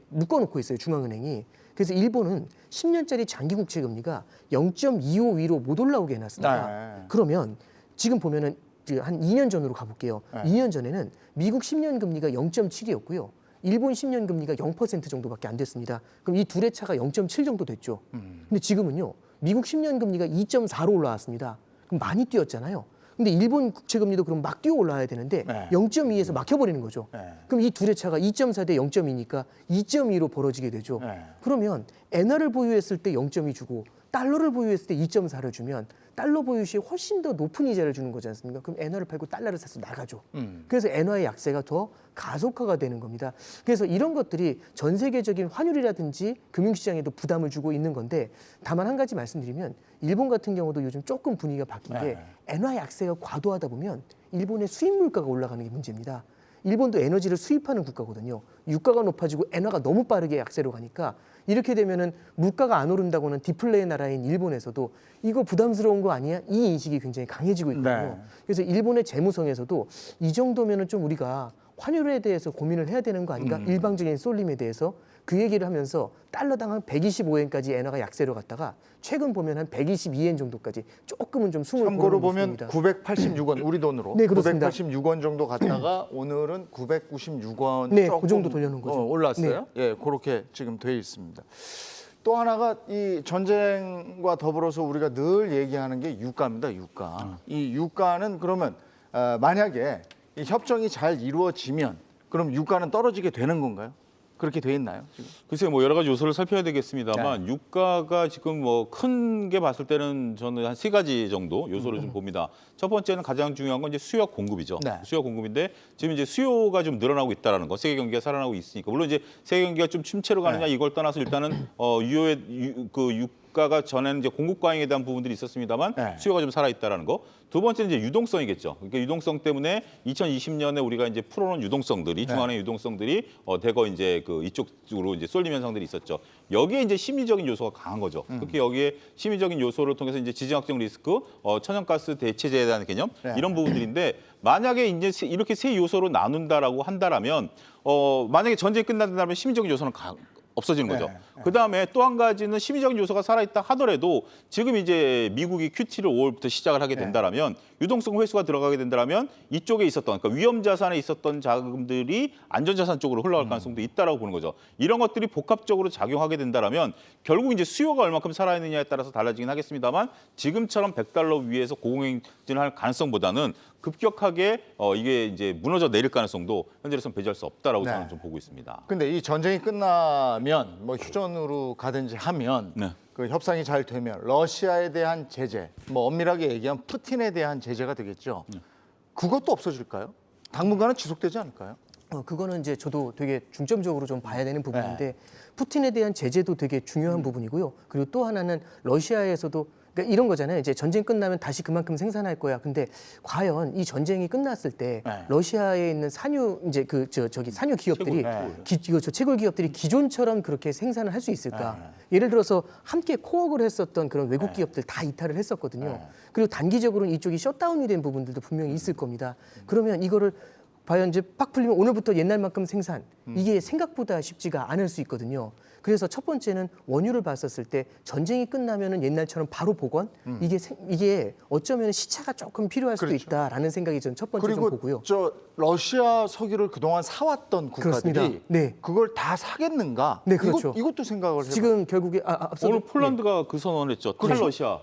묶어놓고 있어요, 중앙은행이. 그래서 일본은 10년짜리 장기 국채 금리가 0.25 위로 못 올라오게 해놨습니다. 그러면 지금 보면은 한 2년 전으로 가볼게요. 2년 전에는 미국 10년 금리가 0.7이었고요. 일본 10년 금리가 0% 정도밖에 안 됐습니다. 그럼 이 둘의 차가 0.7 정도 됐죠. 근데 지금은요. 미국 10년 금리가 2.4로 올라왔습니다. 그럼 많이 뛰었잖아요. 근데 일본 국채 금리도 그럼 막 뛰어 올라야 되는데 0.2에서 막혀버리는 거죠. 그럼 이 둘의 차가 2.4 대 0.2니까 2.2로 벌어지게 되죠. 그러면 엔화를 보유했을 때 0.2 주고 달러를 보유했을 때 2.4를 주면 달러 보유 시에 훨씬 더 높은 이자를 주는 거지 않습니까? 그럼 엔화를 팔고 달러를 사서 나가죠. 그래서 엔화의 약세가 더 가속화가 되는 겁니다. 그래서 이런 것들이 전 세계적인 환율이라든지 금융시장에도 부담을 주고 있는 건데 다만 한 가지 말씀드리면 일본 같은 경우도 요즘 조금 분위기가 바뀐 게 엔화 약세가 과도하다 보면 일본의 수입 물가가 올라가는 게 문제입니다. 일본도 에너지를 수입하는 국가거든요. 유가가 높아지고 엔화가 너무 빠르게 약세로 가니까 이렇게 되면은 물가가 안 오른다고는 디플레이 나라인 일본에서도 이거 부담스러운 거 아니야? 이 인식이 굉장히 강해지고 있거든요. 그래서 일본의 재무성에서도 이 정도면은 좀 우리가 환율에 대해서 고민을 해야 되는 거 아닌가? 일방적인 쏠림에 대해서 그 얘기를 하면서 달러당 한 125엔까지 엔화가 약세로 갔다가 최근 보면 한 122엔 정도까지 조금은 좀 숨을 참고로 고르는 보면 986원 우리 돈으로 네, 그렇습니다. 986원 정도 갔다가 오늘은 996원 네, 조금 그 정도 돌려놓은 거죠. 올랐어요. 예, 그렇게 지금 돼 있습니다. 또 하나가 이 전쟁과 더불어서 우리가 늘 얘기하는 게 유가입니다. 유가. 이 유가는 그러면 만약에 이 협정이 잘 이루어지면 그럼 유가는 떨어지게 되는 건가요? 그렇게 돼 있나요? 지금? 글쎄요, 뭐 여러 가지 요소를 살펴야 되겠습니다만 유가가 지금 뭐 큰 게 봤을 때는 저는 한 3가지 정도 요소를 좀 봅니다. 첫 번째는 가장 중요한 건 이제 수요 공급이죠. 수요 공급인데 지금 이제 수요가 좀 늘어나고 있다라는 거, 세계 경기가 살아나고 있으니까 물론 이제 세계 경기가 좀 침체로 가느냐 이걸 떠나서 일단은 유가가 전에는 이제 공급 과잉에 대한 부분들이 있었습니다만 네. 수요가 좀 살아있다라는 거. 두 번째는 이제 유동성이겠죠. 그러니까 유동성 때문에 2020년에 우리가 이제 풀어놓은 유동성들이 중앙의 유동성들이 대거 이제 그 이쪽으로 이제 쏠림 현상들이 있었죠. 여기에 이제 심리적인 요소가 강한 거죠. 특히 여기에 심리적인 요소를 통해서 이제 지정학적 리스크, 천연가스 대체제에 대한 개념 네. 이런 부분들인데 만약에 이제 이렇게 세 요소로 나눈다라고 한다라면 만약에 전쟁이 끝난다면 심리적인 요소는 없어지는 거죠. 네. 그다음에 또 한 가지는 심리적인 요소가 살아있다 하더라도 지금 이제 미국이 QT를 5월부터 시작을 하게 된다라면 유동성 회수가 들어가게 된다라면 이쪽에 있었던 그러니까 위험 자산에 있었던 자금들이 안전 자산 쪽으로 흘러갈 가능성도 있다라고 보는 거죠. 이런 것들이 복합적으로 작용하게 된다라면 결국 이제 수요가 얼마큼 살아있느냐에 따라서 달라지긴 하겠습니다만 지금처럼 $100 위에서 고공행진할 가능성보다는 급격하게 이게 이제 무너져 내릴 가능성도 현재로서는 배제할 수 없다라고 네. 저는 좀 보고 있습니다. 근데 이 전쟁이 끝나면 뭐 휴전으로 가든지 하면 네. 그 협상이 잘 되면 러시아에 대한 제재, 뭐 엄밀하게 얘기하면 푸틴에 대한 제재가 되겠죠. 그것도 없어질까요? 당분간은 지속되지 않을까요? 그거는 이제 저도 되게 중점적으로 좀 봐야 되는 부분인데 푸틴에 대한 제재도 되게 중요한 부분이고요. 그리고 또 하나는 러시아에서도 그러니까 이런 거잖아요. 이제 전쟁 끝나면 다시 그만큼 생산할 거야. 근데 과연 이 전쟁이 끝났을 때 러시아에 있는 산유 이제 저기 산유 기업들이 채굴 기업들이 기존처럼 그렇게 생산을 할 수 있을까? 예를 들어서 함께 코업을 했었던 그런 외국 기업들 다 이탈을 했었거든요. 그리고 단기적으로는 이쪽이 셧다운이 된 부분들도 분명히 있을 겁니다. 그러면 이거를 과연 이제 팍 풀리면 오늘부터 옛날만큼 생산 이게 생각보다 쉽지가 않을 수 있거든요. 그래서 첫 번째는 원유를 봤었을 때 전쟁이 끝나면은 옛날처럼 바로 복원 이게 어쩌면 시차가 조금 필요할 수도 있다라는 생각이 저는 첫 번째 좀 그리고 보고요. 저 러시아 석유를 그동안 사왔던 국가들이 그렇습니다. 네. 그걸 다 사겠는가? 네, 그렇죠. 이것도 생각을 해봐요. 지금 결국에 앞서 오늘 폴란드가 그 선언을 했죠. 탈러시아.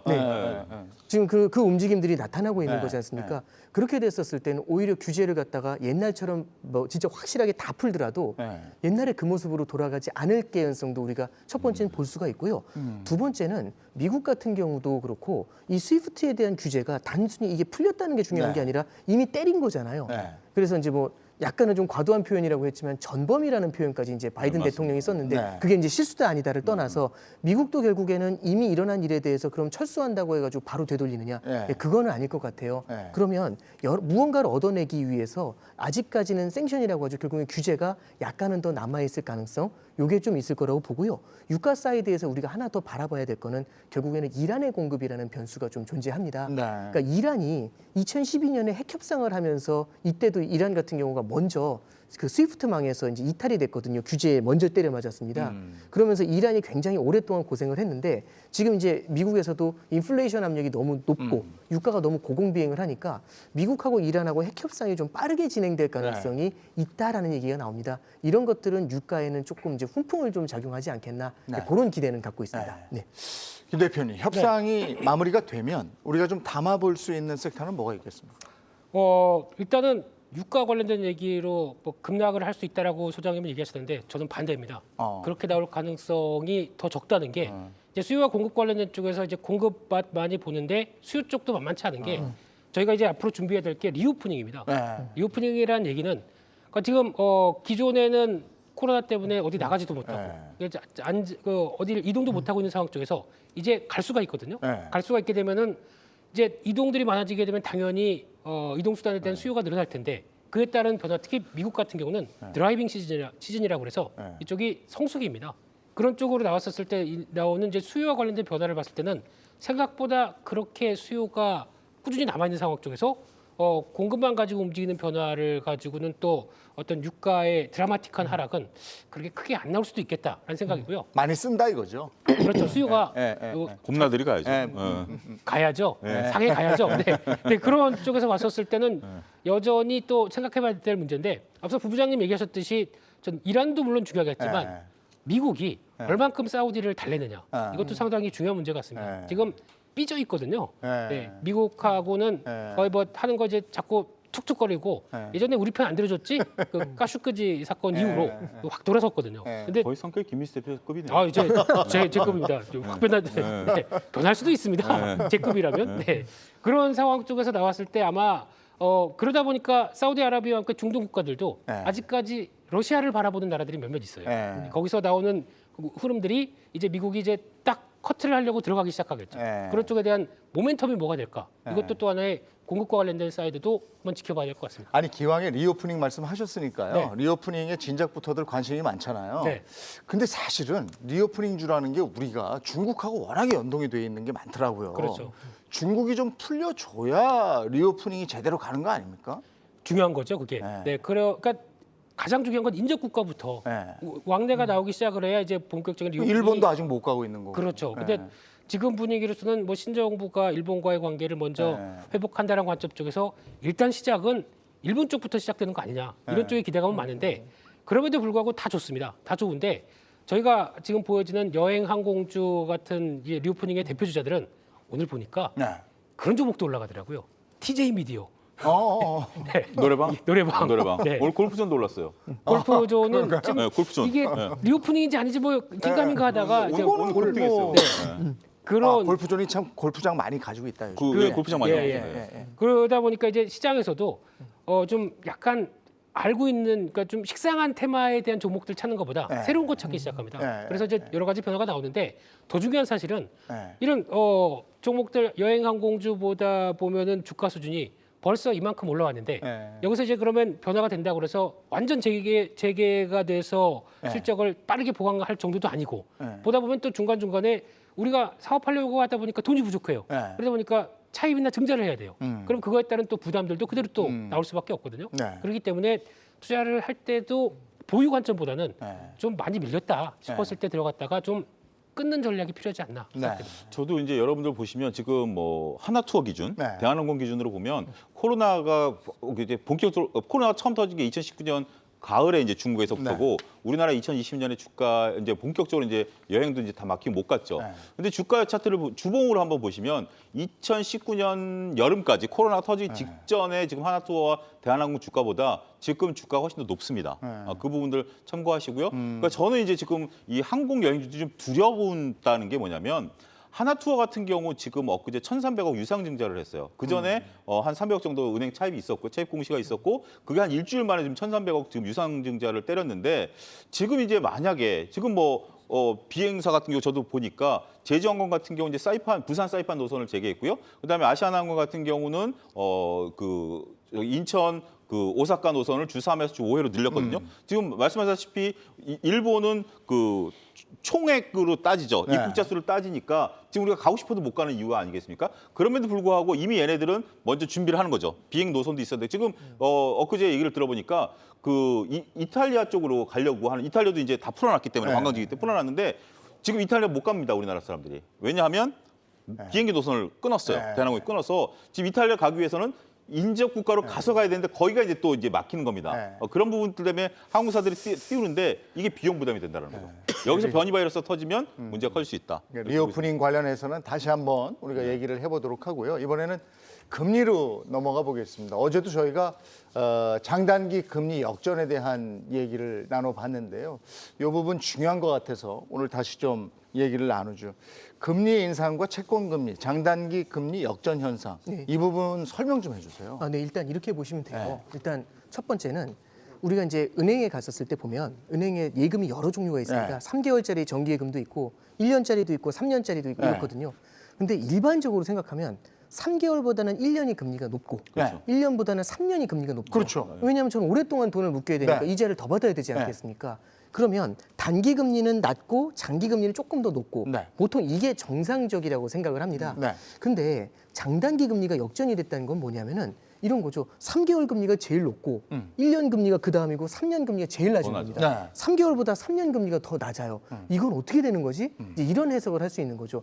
지금 그 움직임들이 나타나고 있는 거지 않습니까? 그렇게 됐었을 때는 오히려 규제를 갖다가 옛날처럼 뭐 진짜 확실하게 다 풀더라도 옛날에 그 모습으로 돌아가지 않을 개연성도 우리가 첫 번째는 볼 수가 있고요. 두 번째는 미국 같은 경우도 그렇고 이 스위프트에 대한 규제가 단순히 이게 풀렸다는 게 중요한 게 아니라 이미 때린 거잖아요. 그래서 이제 뭐 약간은 좀 과도한 표현이라고 했지만 전범이라는 표현까지 이제 바이든 대통령이 썼는데 그게 이제 실수다 아니다를 떠나서 미국도 결국에는 이미 일어난 일에 대해서 그럼 철수한다고 해가지고 바로 되돌리느냐? 그거는 아닐 것 같아요. 그러면 무언가를 얻어내기 위해서 아직까지는 생션이라고 하죠. 결국엔 규제가 약간은 더 남아있을 가능성 요게 좀 있을 거라고 보고요. 유가 사이드에서 우리가 하나 더 바라봐야 될 거는 결국에는 이란의 공급이라는 변수가 좀 존재합니다. 그러니까 이란이 2012년에 핵 협상을 하면서 이때도 이란 같은 경우가 먼저 그 스위프트망에서 이제 이탈이 됐거든요. 규제에 먼저 때려 맞았습니다. 그러면서 이란이 굉장히 오랫동안 고생을 했는데 지금 이제 미국에서도 인플레이션 압력이 너무 높고 유가가 너무 고공비행을 하니까 미국하고 이란하고 핵 협상이 좀 빠르게 진행될 가능성이 있다라는 얘기가 나옵니다. 이런 것들은 유가에는 조금 이제 훈풍을 좀 작용하지 않겠나 그런 기대는 갖고 있습니다. 네. 김 대표님, 협상이 마무리가 되면 우리가 좀 담아볼 수 있는 섹터는 뭐가 있겠습니까? 일단은 유가 관련된 얘기로 뭐 급락을 할 수 있다라고 소장님은 얘기하셨는데 저는 반대입니다. 그렇게 나올 가능성이 더 적다는 게 이제 수요와 공급 관련된 쪽에서 이제 공급 많이 보는데 수요 쪽도 만만치 않은 게 저희가 이제 앞으로 준비해야 될 게 리오프닝입니다. 리오프닝이라는 얘기는 그러니까 지금 기존에는 코로나 때문에 어디 나가지도 못하고 어디를 이동도 못하고 있는 상황 쪽에서 이제 갈 수가 있거든요. 갈 수가 있게 되면은 이제 이동들이 많아지게 되면 당연히 이동 수단에 대한 수요가 늘어날 텐데 그에 따른 변화, 특히 미국 같은 경우는 드라이빙 시즌이라고 그래서 이쪽이 성수기입니다. 그런 쪽으로 나왔었을 때 나오는 이제 수요와 관련된 변화를 봤을 때는 생각보다 그렇게 수요가 꾸준히 남아 있는 상황 쪽에서 공급만 가지고 움직이는 변화를 가지고는 또 어떤 유가의 드라마틱한 하락은 그렇게 크게 안 나올 수도 있겠다라는 생각이고요. 많이 쓴다 이거죠. 그렇죠. 수요가 곰나들이 가야죠. 가야죠. 상해 가야죠. 근데 그런 쪽에서 봤었을 때는 여전히 또 생각해봐야 될 문제인데 앞서 부부장님 얘기하셨듯이 전 이란도 물론 중요하겠지만 미국이 얼만큼 사우디를 달래느냐 이것도 상당히 중요한 문제 같습니다. 지금 삐져 있거든요. 미국하고는 거의 뭐 하는 거 이제 자꾸 툭툭거리고 예전에 우리 편 안 들어줬지? 그 까슈크지 사건 이후로 확 돌아섰거든요. 근데 거의 성격이 김민수 대표급이네요. 이제 제 급입니다. 확 변할 수도 있습니다. 제 급이라면. 그런 상황 쪽에서 나왔을 때 아마 그러다 보니까 사우디아라비아와 함께 중동 국가들도 아직까지 러시아를 바라보는 나라들이 몇몇 있어요. 거기서 나오는 흐름들이 이제 미국이 이제 딱 커트를 하려고 들어가기 시작하겠죠. 네. 그런 쪽에 대한 모멘텀이 뭐가 될까? 네. 이것도 또 하나의 공급과 관련된 사이드도 한번 지켜봐야 될 것 같습니다. 아니 기왕에 리오프닝 말씀하셨으니까요. 네. 리오프닝에 진작부터들 관심이 많잖아요. 네. 근데 사실은 리오프닝주라는 게 우리가 중국하고 워낙에 연동이 돼 있는 게 많더라고요. 그렇죠. 중국이 좀 풀려줘야 리오프닝이 제대로 가는 거 아닙니까? 중요한 거죠, 그게. 네. 네, 그러니까 가장 중요한 건 인접 국가부터 네. 왕래가 나오기 시작을 해야 이제 본격적인 리오프닝이 일본도 아직 못 가고 있는 거고. 그렇죠. 네. 근데 지금 분위기로서는 뭐 신정부가 일본과의 관계를 먼저 네. 회복한다는 관점 쪽에서 일단 시작은 일본 쪽부터 시작되는 거 아니냐 이런 네. 쪽에 기대감은 많은데 그럼에도 불구하고 다 좋습니다. 다 좋은데 저희가 지금 보여지는 여행 항공주 같은 이제 리오프닝의 대표 주자들은 오늘 보니까 네. 그런 종목도 올라가더라고요. TJ 미디어. 노래방? 노래방. 네. 오늘 골프전도 올랐어요. 골프존은 지금 네, 골프전. 이게 네. 리오프닝인지 아닌지 뭐 긴가민가 하다가 이제 오늘 골프했어요. 네. 그런 골프존이 참 골프장 많이 가지고 있다. 요즘. 그 골프장 많이 예, 나와요. 예. 네. 그러다 보니까 이제 시장에서도 좀 약간 알고 있는 그러니까 좀 식상한 테마에 대한 종목들 찾는 것보다 네. 새로운 거 찾기 시작합니다. 네. 그래서 이제 여러 가지 변화가 나오는데 더 중요한 사실은 네. 이런 종목들 여행 항공주보다 보면은 주가 수준이 벌써 이만큼 올라왔는데 네. 여기서 이제 그러면 변화가 된다고 그래서 완전 재개가 돼서 네. 실적을 빠르게 보강할 정도도 아니고 네. 보다 보면 또 중간중간에 우리가 사업하려고 하다 보니까 돈이 부족해요. 네. 그러다 보니까 차입이나 증자를 해야 돼요. 그럼 그거에 따른 또 부담들도 그대로 또 나올 수밖에 없거든요. 네. 그렇기 때문에 투자를 할 때도 보유 관점보다는 네. 좀 많이 밀렸다 싶었을 때 들어갔다가 좀 끊는 전략이 필요하지 않나 네. 생각됩니다. 저도 이제 여러분들 보시면 지금 뭐 하나투어 기준, 네. 대한항공 기준으로 보면 코로나가 이제 본격적으로 코로나가 처음 터진 게 2019년 가을에 이제 중국에서부터고 우리나라 2020년에 주가 이제 본격적으로 이제 여행도 이제 다 막히고 못 갔죠. 네. 근데 주가 차트를 주봉으로 한번 보시면 2019년 여름까지 코로나 터지기 직전에 지금 하나투어와 대한항공 주가보다 지금 주가가 훨씬 더 높습니다. 그 부분들 참고하시고요. 그러니까 저는 이제 지금 이 항공 여행주도 좀 두려운다는 게 뭐냐면 하나투어 같은 경우 지금 엊그제 1,300억 유상증자를 했어요. 그 전에 한 300억 정도 은행 차입이 있었고 차입 공시가 있었고 그게 한 일주일 만에 지금 1,300억 지금 유상증자를 때렸는데 지금 이제 만약에 지금 뭐 비행사 같은 경우 저도 보니까 제주항공 같은 경우 이제 부산 사이판 노선을 재개했고요. 그다음에 아시아나항공 같은 경우는 인천 오사카 노선을 주 3에서 주 5회로 늘렸거든요. 지금 말씀하셨다시피 일본은 총액으로 따지죠. 네. 입국자 수를 따지니까 지금 우리가 가고 싶어도 못 가는 이유 아니겠습니까? 그럼에도 불구하고 이미 얘네들은 먼저 준비를 하는 거죠. 비행 노선도 있었는데 지금 엊그제 얘기를 들어보니까 이탈리아 쪽으로 가려고 하는 이탈리아도 이제 다 풀어놨기 때문에 네. 관광지이기 때문에 풀어놨는데 지금 이탈리아 못 갑니다. 우리나라 사람들이. 왜냐하면 비행기 노선을 끊었어요. 네. 대한항공이 끊어서 지금 이탈리아 가기 위해서는 인접 국가로 가서 가야 되는데 거기가 이제 또 이제 막히는 겁니다. 네. 그런 부분들 때문에 항공사들이 띄우는데 이게 비용 부담이 된다는 거죠. 여기서 변이 바이러스 터지면 문제가 커질 수 있다. 리오프닝 관련해서는 다시 한번 우리가 얘기를 해보도록 하고요. 이번에는 금리로 넘어가 보겠습니다. 어제도 저희가 장단기 금리 역전에 대한 얘기를 나눠봤는데요. 이 부분 중요한 것 같아서 오늘 다시 좀 얘기를 나누죠. 금리 인상과 채권 금리, 장단기 금리 역전 현상 네. 이 부분 설명 좀 해주세요. 네, 일단 이렇게 보시면 돼요. 네. 일단 첫 번째는 우리가 이제 은행에 갔었을 때 보면 은행에 예금이 여러 종류가 있습니다. 네. 3개월짜리 정기예금도 있고 1년짜리도 있고 3년짜리도 있고 네. 이렇거든요. 근데 일반적으로 생각하면 3개월보다는 1년이 금리가 높고 그렇죠. 1년보다는 3년이 금리가 높고 그렇죠. 왜냐하면 저는 오랫동안 돈을 묶여야 되니까 네. 이자를 더 받아야 되지 네. 않겠습니까? 그러면 단기 금리는 낮고 장기 금리는 조금 더 높고 네. 보통 이게 정상적이라고 생각을 합니다. 네. 근데 장단기 금리가 역전이 됐다는 건 뭐냐면은 이런 거죠. 3개월 금리가 제일 높고 1년 금리가 그 다음이고 3년 금리가 제일 낮은 더 겁니다. 낮아요. 3개월보다 3년 금리가 더 낮아요. 이건 어떻게 되는 거지? 이제 이런 해석을 할 수 있는 거죠.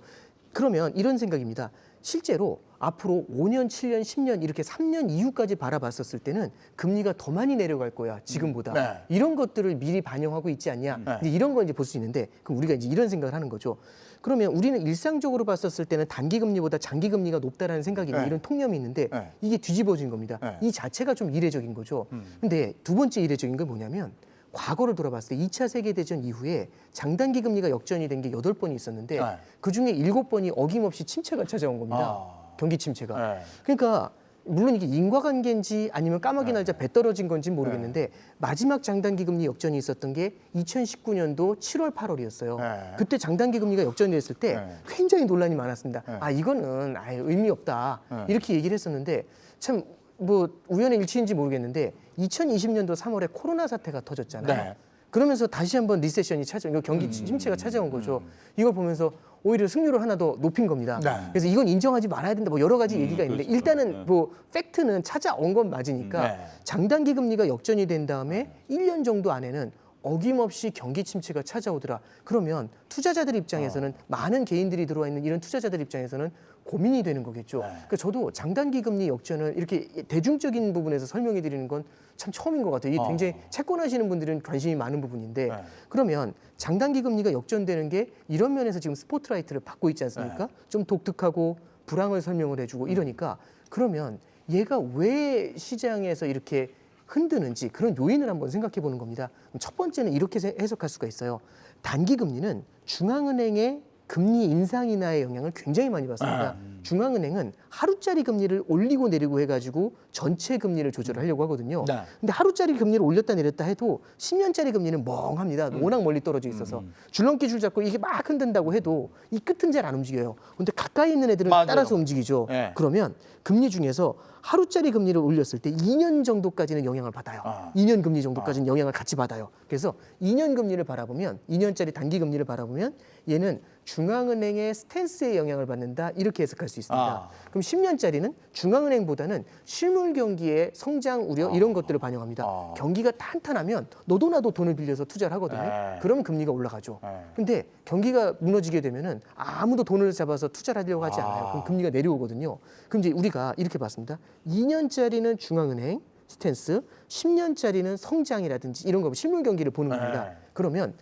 그러면 이런 생각입니다. 실제로 앞으로 5년, 7년, 10년 이렇게 3년 이후까지 바라봤었을 때는 금리가 더 많이 내려갈 거야 지금보다. 네. 이런 것들을 미리 반영하고 있지 않냐. 네. 이제 이런 걸 이제 볼 수 있는데 그럼 우리가 이제 이런 생각을 하는 거죠. 그러면 우리는 일상적으로 봤었을 때는 단기 금리보다 장기 금리가 높다라는 생각이 네. 이런 통념이 있는데 네. 이게 뒤집어진 겁니다. 네. 이 자체가 좀 이례적인 거죠. 근데 두 번째 이례적인 건 뭐냐면 과거를 돌아봤을 때 2차 세계대전 이후에 장단기 금리가 역전이 된 게 8번이 있었는데 네. 그중에 7번이 어김없이 침체가 찾아온 겁니다. 아. 경기 침체가. 네. 그러니까 물론 이게 인과관계인지 아니면 까마귀 날짜 배 떨어진 건지 모르겠는데 마지막 장단기 금리 역전이 있었던 게 2019년도 7월, 8월이었어요. 그때 장단기 금리가 역전이 됐을 때 굉장히 논란이 많았습니다. 아 이거는 아예 의미 없다 이렇게 얘기를 했었는데 참 뭐 우연의 일치인지 모르겠는데 2020년도 3월에 코로나 사태가 터졌잖아요. 그러면서 다시 한번 리세션이 경기 침체가 찾아온 거죠. 이걸 보면서 오히려 승률을 하나 더 높인 겁니다. 그래서 이건 인정하지 말아야 된다. 뭐 여러 가지 얘기가 있는데 그렇죠. 일단은 뭐 팩트는 찾아온 건 맞으니까 장단기 금리가 역전이 된 다음에 1년 정도 안에는 어김없이 경기 침체가 찾아오더라. 그러면 투자자들 입장에서는 많은 개인들이 들어와 있는 이런 투자자들 입장에서는 고민이 되는 거겠죠. 그러니까 저도 장단기 금리 역전을 이렇게 대중적인 부분에서 설명해 드리는 건 참 처음인 것 같아요. 이게 굉장히 채권하시는 분들은 관심이 많은 부분인데 그러면 장단기 금리가 역전되는 게 이런 면에서 지금 스포트라이트를 받고 있지 않습니까? 좀 독특하고 불황을 설명을 해주고 이러니까 그러면 얘가 왜 시장에서 이렇게 흔드는지 그런 요인을 한번 생각해 보는 겁니다. 첫 번째는 이렇게 해석할 수가 있어요. 단기 금리는 중앙은행의 금리 인상 인하의 영향을 굉장히 많이 받습니다. 중앙은행은 하루짜리 금리를 올리고 내리고 해가지고 전체 금리를 조절하려고 하거든요. 근데 하루짜리 금리를 올렸다 내렸다 해도 10년짜리 금리는 멍합니다. 워낙 멀리 떨어져 있어서 줄넘기 줄 잡고 이게 막 흔든다고 해도 이 끝은 잘 안 움직여요. 근데 가까이 있는 애들은 따라서 움직이죠. 그러면 금리 중에서 하루짜리 금리를 올렸을 때 2년 정도까지는 영향을 받아요. 2년 금리 정도까지는 영향을 같이 받아요. 그래서 2년 금리를 바라보면 2년짜리 단기 금리를 바라보면 얘는 중앙은행의 스탠스에 영향을 받는다 이렇게 해석할 수 있습니다. 그럼 10년짜리는 중앙은행보다는 실물 경기의 성장 우려 이런 것들을 반영합니다. 경기가 탄탄하면 너도 나도 돈을 빌려서 투자를 하거든요. 그러면 금리가 올라가죠. 근데 경기가 무너지게 되면은 아무도 돈을 잡아서 투자를 하려고 하지 않아요. 그럼 금리가 내려오거든요. 그럼 이제 우리가 이렇게 봤습니다. 2년짜리는 중앙은행 스탠스, 10년짜리는 성장이라든지 이런 거 실물 경기를 보는 겁니다. 그러면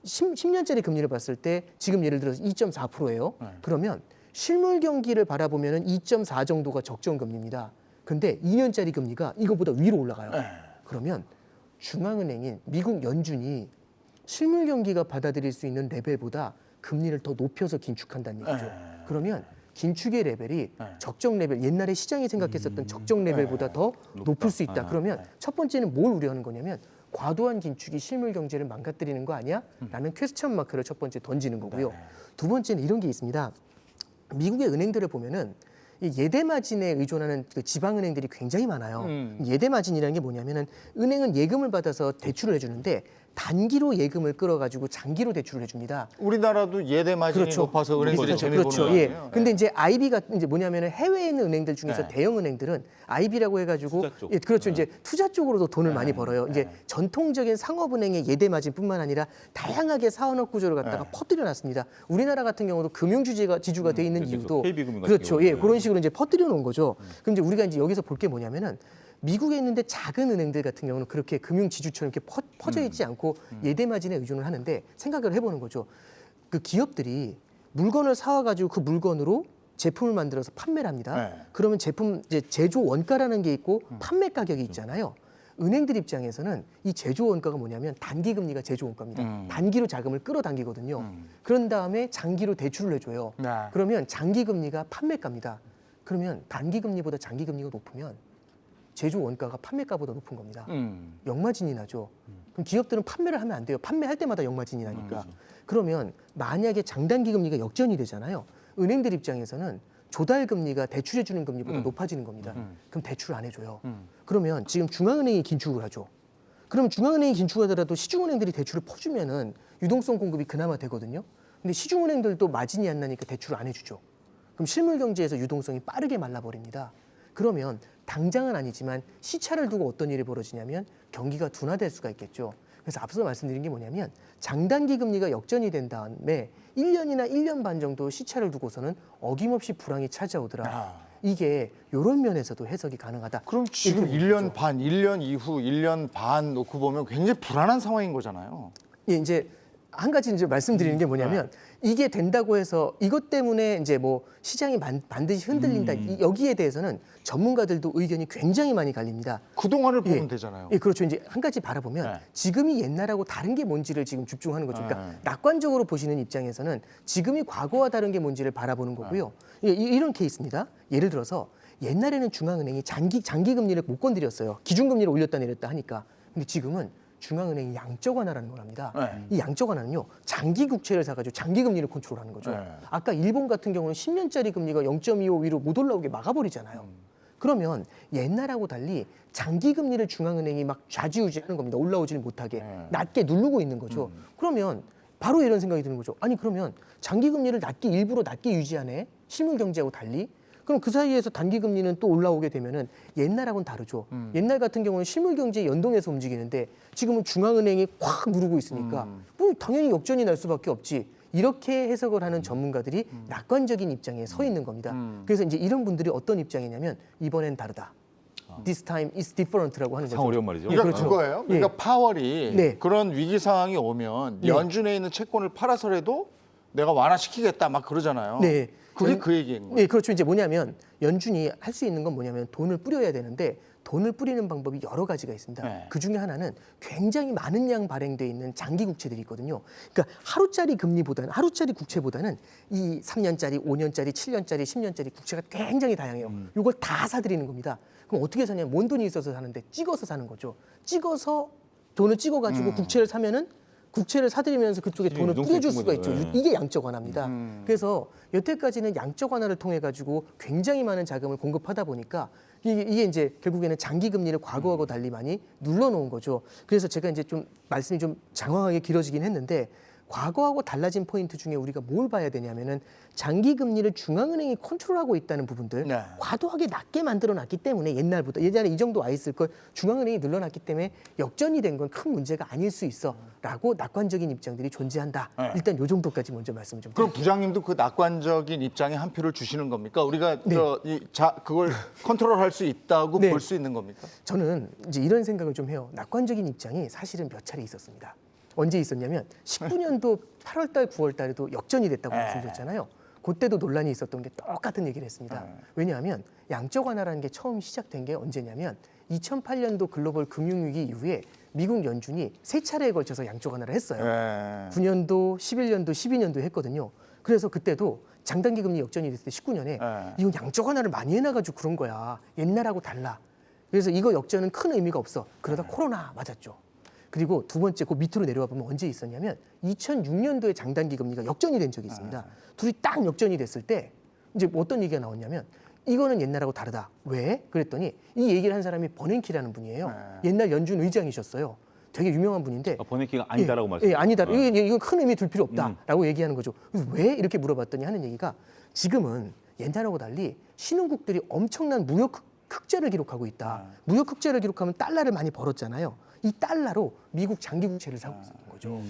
10년짜리 금리를 봤을 때 지금 예를 들어서 2.4%예요. 그러면 실물 경기를 바라보면 2.4 정도가 적정 금리입니다. 근데 2년짜리 금리가 이거보다 위로 올라가요. 그러면 중앙은행인 미국 연준이 실물 경기가 받아들일 수 있는 레벨보다 금리를 더 높여서 긴축한다는 얘기죠. 그러면 긴축의 레벨이 적정 레벨, 옛날에 시장이 생각했었던 적정 레벨보다 더 높을 수 있다. 그러면 첫 번째는 뭘 우려하는 거냐면 과도한 긴축이 실물 경제를 망가뜨리는 거 아니야? 라는 퀘스천 마크를 첫 번째 던지는 거고요. 두 번째는 이런 게 있습니다. 미국의 은행들을 보면은 이 예대 마진에 의존하는 그 지방 은행들이 굉장히 많아요. 예대 마진이라는 게 뭐냐면은 은행은 예금을 받아서 대출을 해주는데 단기로 예금을 끌어가지고 장기로 대출을 해줍니다. 우리나라도 예대 마진이 높아서 은행들이 재미 보는 그렇죠. 거예요. 근데 이제 IB가 이제 뭐냐면은 해외에 있는 은행들 중에서 대형 은행들은 IB라고 해가지고 투자 쪽. 그렇죠. 이제 투자 쪽으로도 돈을 많이 벌어요. 이제 전통적인 상업은행의 예대 마진뿐만 아니라 다양하게 사원업 구조를 갖다가 퍼뜨려놨습니다. 우리나라 같은 경우도 금융주제가 지주가 돼 있는 그렇죠. 이유도 KB금융 같은 그렇죠. 경우는. 그런 식으로 이제 퍼뜨려 놓은 거죠. 그럼 이제 우리가 이제 여기서 볼 게 뭐냐면은. 미국에 있는데 작은 은행들 같은 경우는 그렇게 금융 지주처럼 이렇게 퍼져 있지 않고 예대 마진에 의존을 하는데 생각을 해보는 거죠. 그 기업들이 물건을 사와 가지고 그 물건으로 제품을 만들어서 판매를 합니다. 그러면 제품 이제 제조 원가라는 게 있고 판매 가격이 있잖아요. 은행들 입장에서는 이 제조 원가가 뭐냐면 단기 금리가 제조 원가입니다. 단기로 자금을 끌어당기거든요. 그런 다음에 장기로 대출을 해줘요. 그러면 장기 금리가 판매가입니다. 그러면 단기 금리보다 장기 금리가 높으면 제조 원가가 판매가보다 높은 겁니다. 역마진이 나죠. 그럼 기업들은 판매를 하면 안 돼요. 판매할 때마다 역마진이 나니까. 그러면 만약에 장단기 금리가 역전이 되잖아요. 은행들 입장에서는 조달 금리가 대출해 주는 금리보다 높아지는 겁니다. 그럼 대출을 안 해줘요. 그러면 지금 중앙은행이 긴축을 하죠. 그럼 중앙은행이 긴축하더라도 시중은행들이 대출을 퍼주면은 유동성 공급이 그나마 되거든요. 근데 시중은행들도 마진이 안 나니까 대출을 안 해주죠. 그럼 실물 경제에서 유동성이 빠르게 말라버립니다. 그러면 당장은 아니지만 시차를 두고 어떤 일이 벌어지냐면 경기가 둔화될 수가 있겠죠. 그래서 앞서 말씀드린 게 뭐냐면 장단기 금리가 역전이 된 다음에 1년이나 1년 반 정도 시차를 두고서는 어김없이 불황이 찾아오더라. 이게 이런 면에서도 해석이 가능하다. 그럼 지금 1년 반, 1년 이후 1년 반 놓고 보면 굉장히 불안한 상황인 거잖아요. 예, 이제 한 가지 이제 말씀드리는 게 뭐냐면 이게 된다고 해서 이것 때문에 이제 뭐 시장이 반드시 흔들린다. 여기에 대해서는 전문가들도 의견이 굉장히 많이 갈립니다. 그동안을 보면 되잖아요. 예, 그렇죠. 이제 한 가지 바라보면 지금이 옛날하고 다른 게 뭔지를 지금 집중하는 거죠. 그러니까 낙관적으로 보시는 입장에서는 지금이 과거와 다른 게 뭔지를 바라보는 거고요. 예, 이런 케이스입니다. 예를 들어서 옛날에는 중앙은행이 장기 금리를 못 건드렸어요. 기준금리를 올렸다 내렸다 하니까. 근데 지금은 중앙은행이 양적 완화라는 걸 합니다. 이 양적 완화는요, 장기 국채를 사가지고 장기 금리를 컨트롤하는 거죠. 아까 일본 같은 경우는 10년짜리 금리가 0.25 위로 못 올라오게 막아버리잖아요. 그러면 옛날하고 달리 장기 금리를 중앙은행이 막 좌지우지하는 겁니다. 올라오지는 못하게 낮게 누르고 있는 거죠. 그러면 바로 이런 생각이 드는 거죠. 아니 그러면 장기 금리를 일부러 낮게 유지하네. 실물 경제하고 달리. 그럼 그 사이에서 단기 금리는 또 올라오게 되면은 옛날하고는 다르죠. 옛날 같은 경우는 실물 경제에 연동해서 움직이는데 지금은 중앙은행이 꽉 누르고 있으니까 뭐 당연히 역전이 날 수밖에 없지. 이렇게 해석을 하는 전문가들이 낙관적인 입장에 서 있는 겁니다. 그래서 이제 이런 분들이 어떤 입장이냐면 이번엔 다르다. This time is different라고 하는 거죠. 참 어려운 말이죠. 그러니까 그렇죠. 그거예요. 그러니까 파월이 네. 그런 위기 상황이 오면 네. 연준에 있는 채권을 팔아서라도 내가 완화시키겠다 막 그러잖아요. 네. 그게 그 얘기인 거예요. 네, 그렇죠. 이제 뭐냐면 연준이 할 수 있는 건 뭐냐면 돈을 뿌려야 되는데 돈을 뿌리는 방법이 여러 가지가 있습니다. 네. 그 중에 하나는 굉장히 많은 양 발행돼 있는 장기 국채들이 있거든요. 그러니까 하루짜리 금리보다는 하루짜리 국채보다는 이 3년짜리, 5년짜리, 7년짜리, 10년짜리 국채가 굉장히 다양해요. 이걸 다 사들이는 겁니다. 그럼 어떻게 사냐면 뭔 돈이 있어서 사는데 찍어서 사는 거죠. 찍어서 돈을 찍어가지고 국채를 사면은 국채를 사들이면서 그쪽에 돈을 유동성이 뿌려줄 수가 있죠. 충분히, 이게 양적 완화입니다. 그래서 여태까지는 양적 완화를 통해 가지고 굉장히 많은 자금을 공급하다 보니까 이게 이제 결국에는 장기 금리를 과거하고 달리 많이 눌러놓은 거죠. 그래서 제가 이제 좀 말씀이 좀 장황하게 길어지긴 했는데 과거하고 달라진 포인트 중에 우리가 뭘 봐야 되냐면은 장기 금리를 중앙은행이 컨트롤하고 있다는 부분들 네. 과도하게 낮게 만들어놨기 때문에 옛날부터 예전에 이 정도 와 있을 걸 중앙은행이 늘려놨기 때문에 역전이 된 건 큰 문제가 아닐 수 있어라고 낙관적인 입장들이 존재한다. 네. 일단 요 정도까지 먼저 말씀 좀. 그럼 부장님도 그 낙관적인 입장에 한 표를 주시는 겁니까? 우리가 네. 그걸 컨트롤할 수 있다고 네. 볼 수 있는 겁니까? 저는 이제 이런 생각을 좀 해요. 낙관적인 입장이 사실은 몇 차례 있었습니다. 언제 있었냐면 19년도 8월 달, 9월 달에도 역전이 됐다고 말씀드렸잖아요. 그때도 논란이 있었던 게 똑같은 얘기를 했습니다. 왜냐하면 양적 완화라는 게 처음 시작된 게 언제냐면 2008년도 글로벌 금융위기 이후에 미국 연준이 세 차례에 걸쳐서 양적 완화를 했어요. 9년도, 11년도, 12년도 했거든요. 그래서 그때도 장단기 금리 역전이 됐을 때 19년에 이건 양적 완화를 많이 해놔가지고 그런 거야. 옛날하고 달라. 그래서 이거 역전은 큰 의미가 없어. 그러다 코로나 맞았죠. 그리고 두 번째 그 밑으로 내려와 보면 언제 있었냐면 2006년도에 장단기 금리가 역전이 된 적이 있습니다. 둘이 딱 역전이 됐을 때 이제 어떤 얘기가 나왔냐면 이거는 옛날하고 다르다. 왜? 그랬더니 이 얘기를 한 사람이 버냉키라는 분이에요. 옛날 연준 의장이셨어요. 되게 유명한 분인데 버냉키가 아니다라고 말씀. 예, 아니다. 이건 큰 의미 둘 필요 없다라고 얘기하는 거죠. 그래서 왜 이렇게 물어봤더니 하는 얘기가 지금은 옛날하고 달리 신흥국들이 엄청난 무역 흑자를 기록하고 있다. 무역 흑자를 기록하면 달러를 많이 벌었잖아요. 이 달러로 미국 장기 국채를 사고 있는 거죠.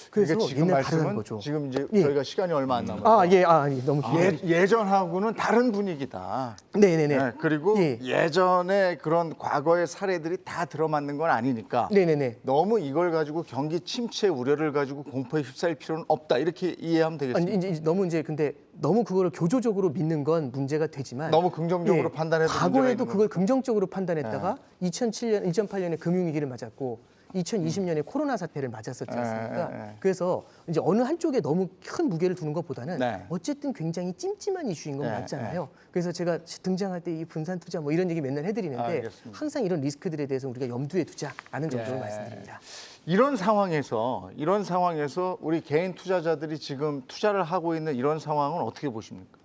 그래서 그러니까 지금 얘는 다른 말씀은 거죠. 지금 이제 예. 저희가 시간이 얼마 안 남았어요. 너무 길어요. 예전하고는 다른 분위기다. 네네네. 네, 그리고 예. 예전에 그런 과거의 사례들이 다 들어맞는 건 아니니까 네네네. 너무 이걸 가지고 경기 침체 우려를 가지고 공포에 휩싸일 필요는 없다. 이렇게 이해하면 되겠습니다. 아니, 이제 너무 이제 근데 너무 그거를 교조적으로 믿는 건 문제가 되지만 너무 긍정적으로 판단해도 문제가 과거에도 있는 그걸 긍정적으로 판단했다가 2007년, 2008년에 금융위기를 맞았고 2020년에 코로나 사태를 맞았었지 않습니까? 그래서 이제 어느 한쪽에 너무 큰 무게를 두는 것보다는 네. 어쨌든 굉장히 찜찜한 이슈인 건 맞잖아요. 그래서 제가 등장할 때 이 분산 투자 뭐 이런 얘기 맨날 해드리는데 알겠습니다. 항상 이런 리스크들에 대해서 우리가 염두에 두자라는 정도로 예. 말씀드립니다. 이런 상황에서 우리 개인 투자자들이 지금 투자를 하고 있는 이런 상황은 어떻게 보십니까?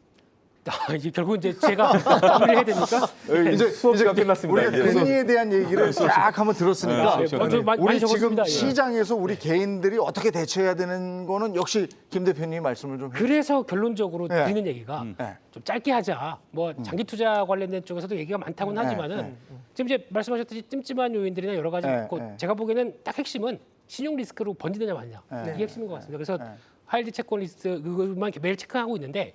이제 결국 이제 제가 마무리를 해야 됩니까? 이제 수업시간 끝났습니다. 우리가 이제. 금리에 대한 얘기를 쫙 한번 들었으니까 먼저 많이 우리 지금 적었습니다. 예. 시장에서 우리 개인들이 어떻게 대처해야 되는 거는 역시 김 대표님 말씀을 좀 해주세요. 그래서 결론적으로 네. 드리는 얘기가 좀 짧게 하자. 뭐 장기 투자 관련된 쪽에서도 얘기가 많다고는 하지만은 지금 이제 말씀하셨듯이 찜찜한 요인들이나 여러 가지 있고 제가 보기에는 딱 핵심은 신용 리스크로 번지느냐 마느냐 이게 핵심인 것 같습니다. 그래서 하이드 채권 리스트 그것만 매일 체크하고 있는데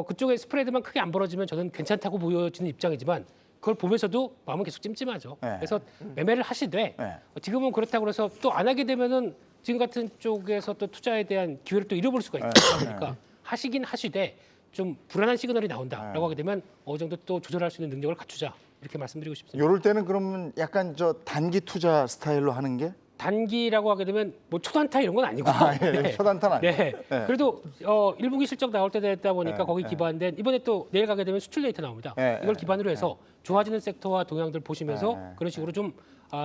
그쪽에 스프레드만 크게 안 벌어지면 저는 괜찮다고 보여지는 입장이지만 그걸 보면서도 마음은 계속 찜찜하죠. 그래서 매매를 하시되 지금은 그렇다고 해서 또 안 하게 되면은 지금 같은 쪽에서 또 투자에 대한 기회를 또 잃어볼 수가 있다 보니까 하시긴 하시되 좀 불안한 시그널이 나온다라고 하게 되면 어느 정도 또 조절할 수 있는 능력을 갖추자 이렇게 말씀드리고 싶습니다. 이럴 때는 그러면 약간 저 단기 투자 스타일로 하는 게 단기라고 하게 되면 뭐 초단타 이런 건 아니고 초단타는 아니고. 네. 네. 그래도 1분기 실적 나올 때 됐다 보니까 네. 거기 기반된 이번에 또 내일 가게 되면 수출 데이터 나옵니다. 네. 이걸 기반으로 해서 좋아지는 섹터와 동향들 보시면서 네. 그런 식으로 좀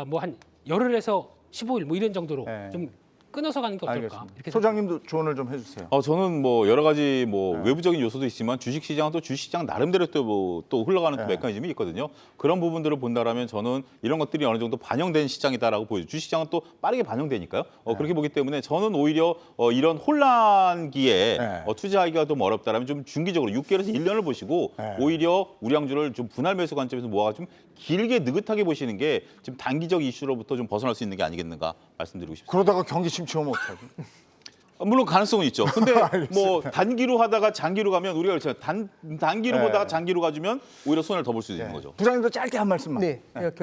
뭐 한 열흘에서 15일 뭐 이런 정도로 네. 좀 끊어서 가는 게 어떨까? 알겠습니다. 이렇게 소장님도 조언을 좀 해주세요. 저는 뭐 여러 가지 뭐 외부적인 요소도 있지만 주식시장은 또 주식시장 나름대로 또 흘러가는 또 메커니즘이 있거든요. 그런 부분들을 본다라면 저는 이런 것들이 어느 정도 반영된 시장이다라고 보여요. 주식시장은 또 빠르게 반영되니까요. 그렇게 보기 때문에 저는 오히려 이런 혼란기에 투자하기가 좀 어렵다라면 좀 중기적으로 6개월에서 1년을 보시고 오히려 우량주를 좀 분할 매수 관점에서 모아가 좀 길게 느긋하게 보시는 게 지금 단기적 이슈로부터 좀 벗어날 수 있는 게 아니겠는가 말씀드리고 싶습니다. 그러다가 경기 침체오면 어떡하지? 물론 가능성은 있죠. 근데 뭐 단기로 하다가 장기로 가면 우리가 그렇죠. 단기로 보다가 장기로 가주면 오히려 손해를 더 볼 수 있는 거죠. 부장님도 짧게 한 말씀만. 네, 그러니까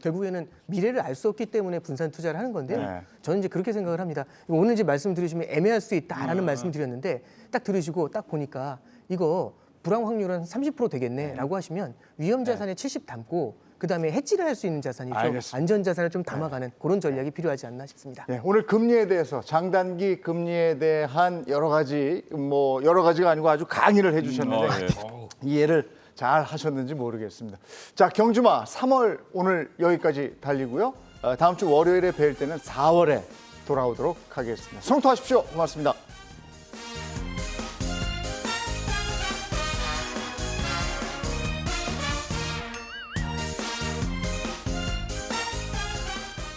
결국에는 미래를 알 수 없기 때문에 분산 투자를 하는 건데요. 저는 이제 그렇게 생각을 합니다. 오늘 이제 말씀 들으시면 애매할 수 있다라는 말씀 드렸는데 딱 들으시고 딱 보니까 이거 불황 확률은 30% 되겠네라고 하시면 위험 자산에 70 담고 그다음에 해지를 할 수 있는 자산이죠. 알겠습니다. 안전 자산을 좀 담아가는 그런 전략이 필요하지 않나 싶습니다. 네, 오늘 금리에 대해서 장단기 금리에 대한 여러 가지가 아니고 아주 강의를 해주셨는데 이해를 잘 하셨는지 모르겠습니다. 자, 경주마 3월 오늘 여기까지 달리고요. 다음 주 월요일에 뵐 때는 4월에 돌아오도록 하겠습니다. 성투하십시오. 고맙습니다.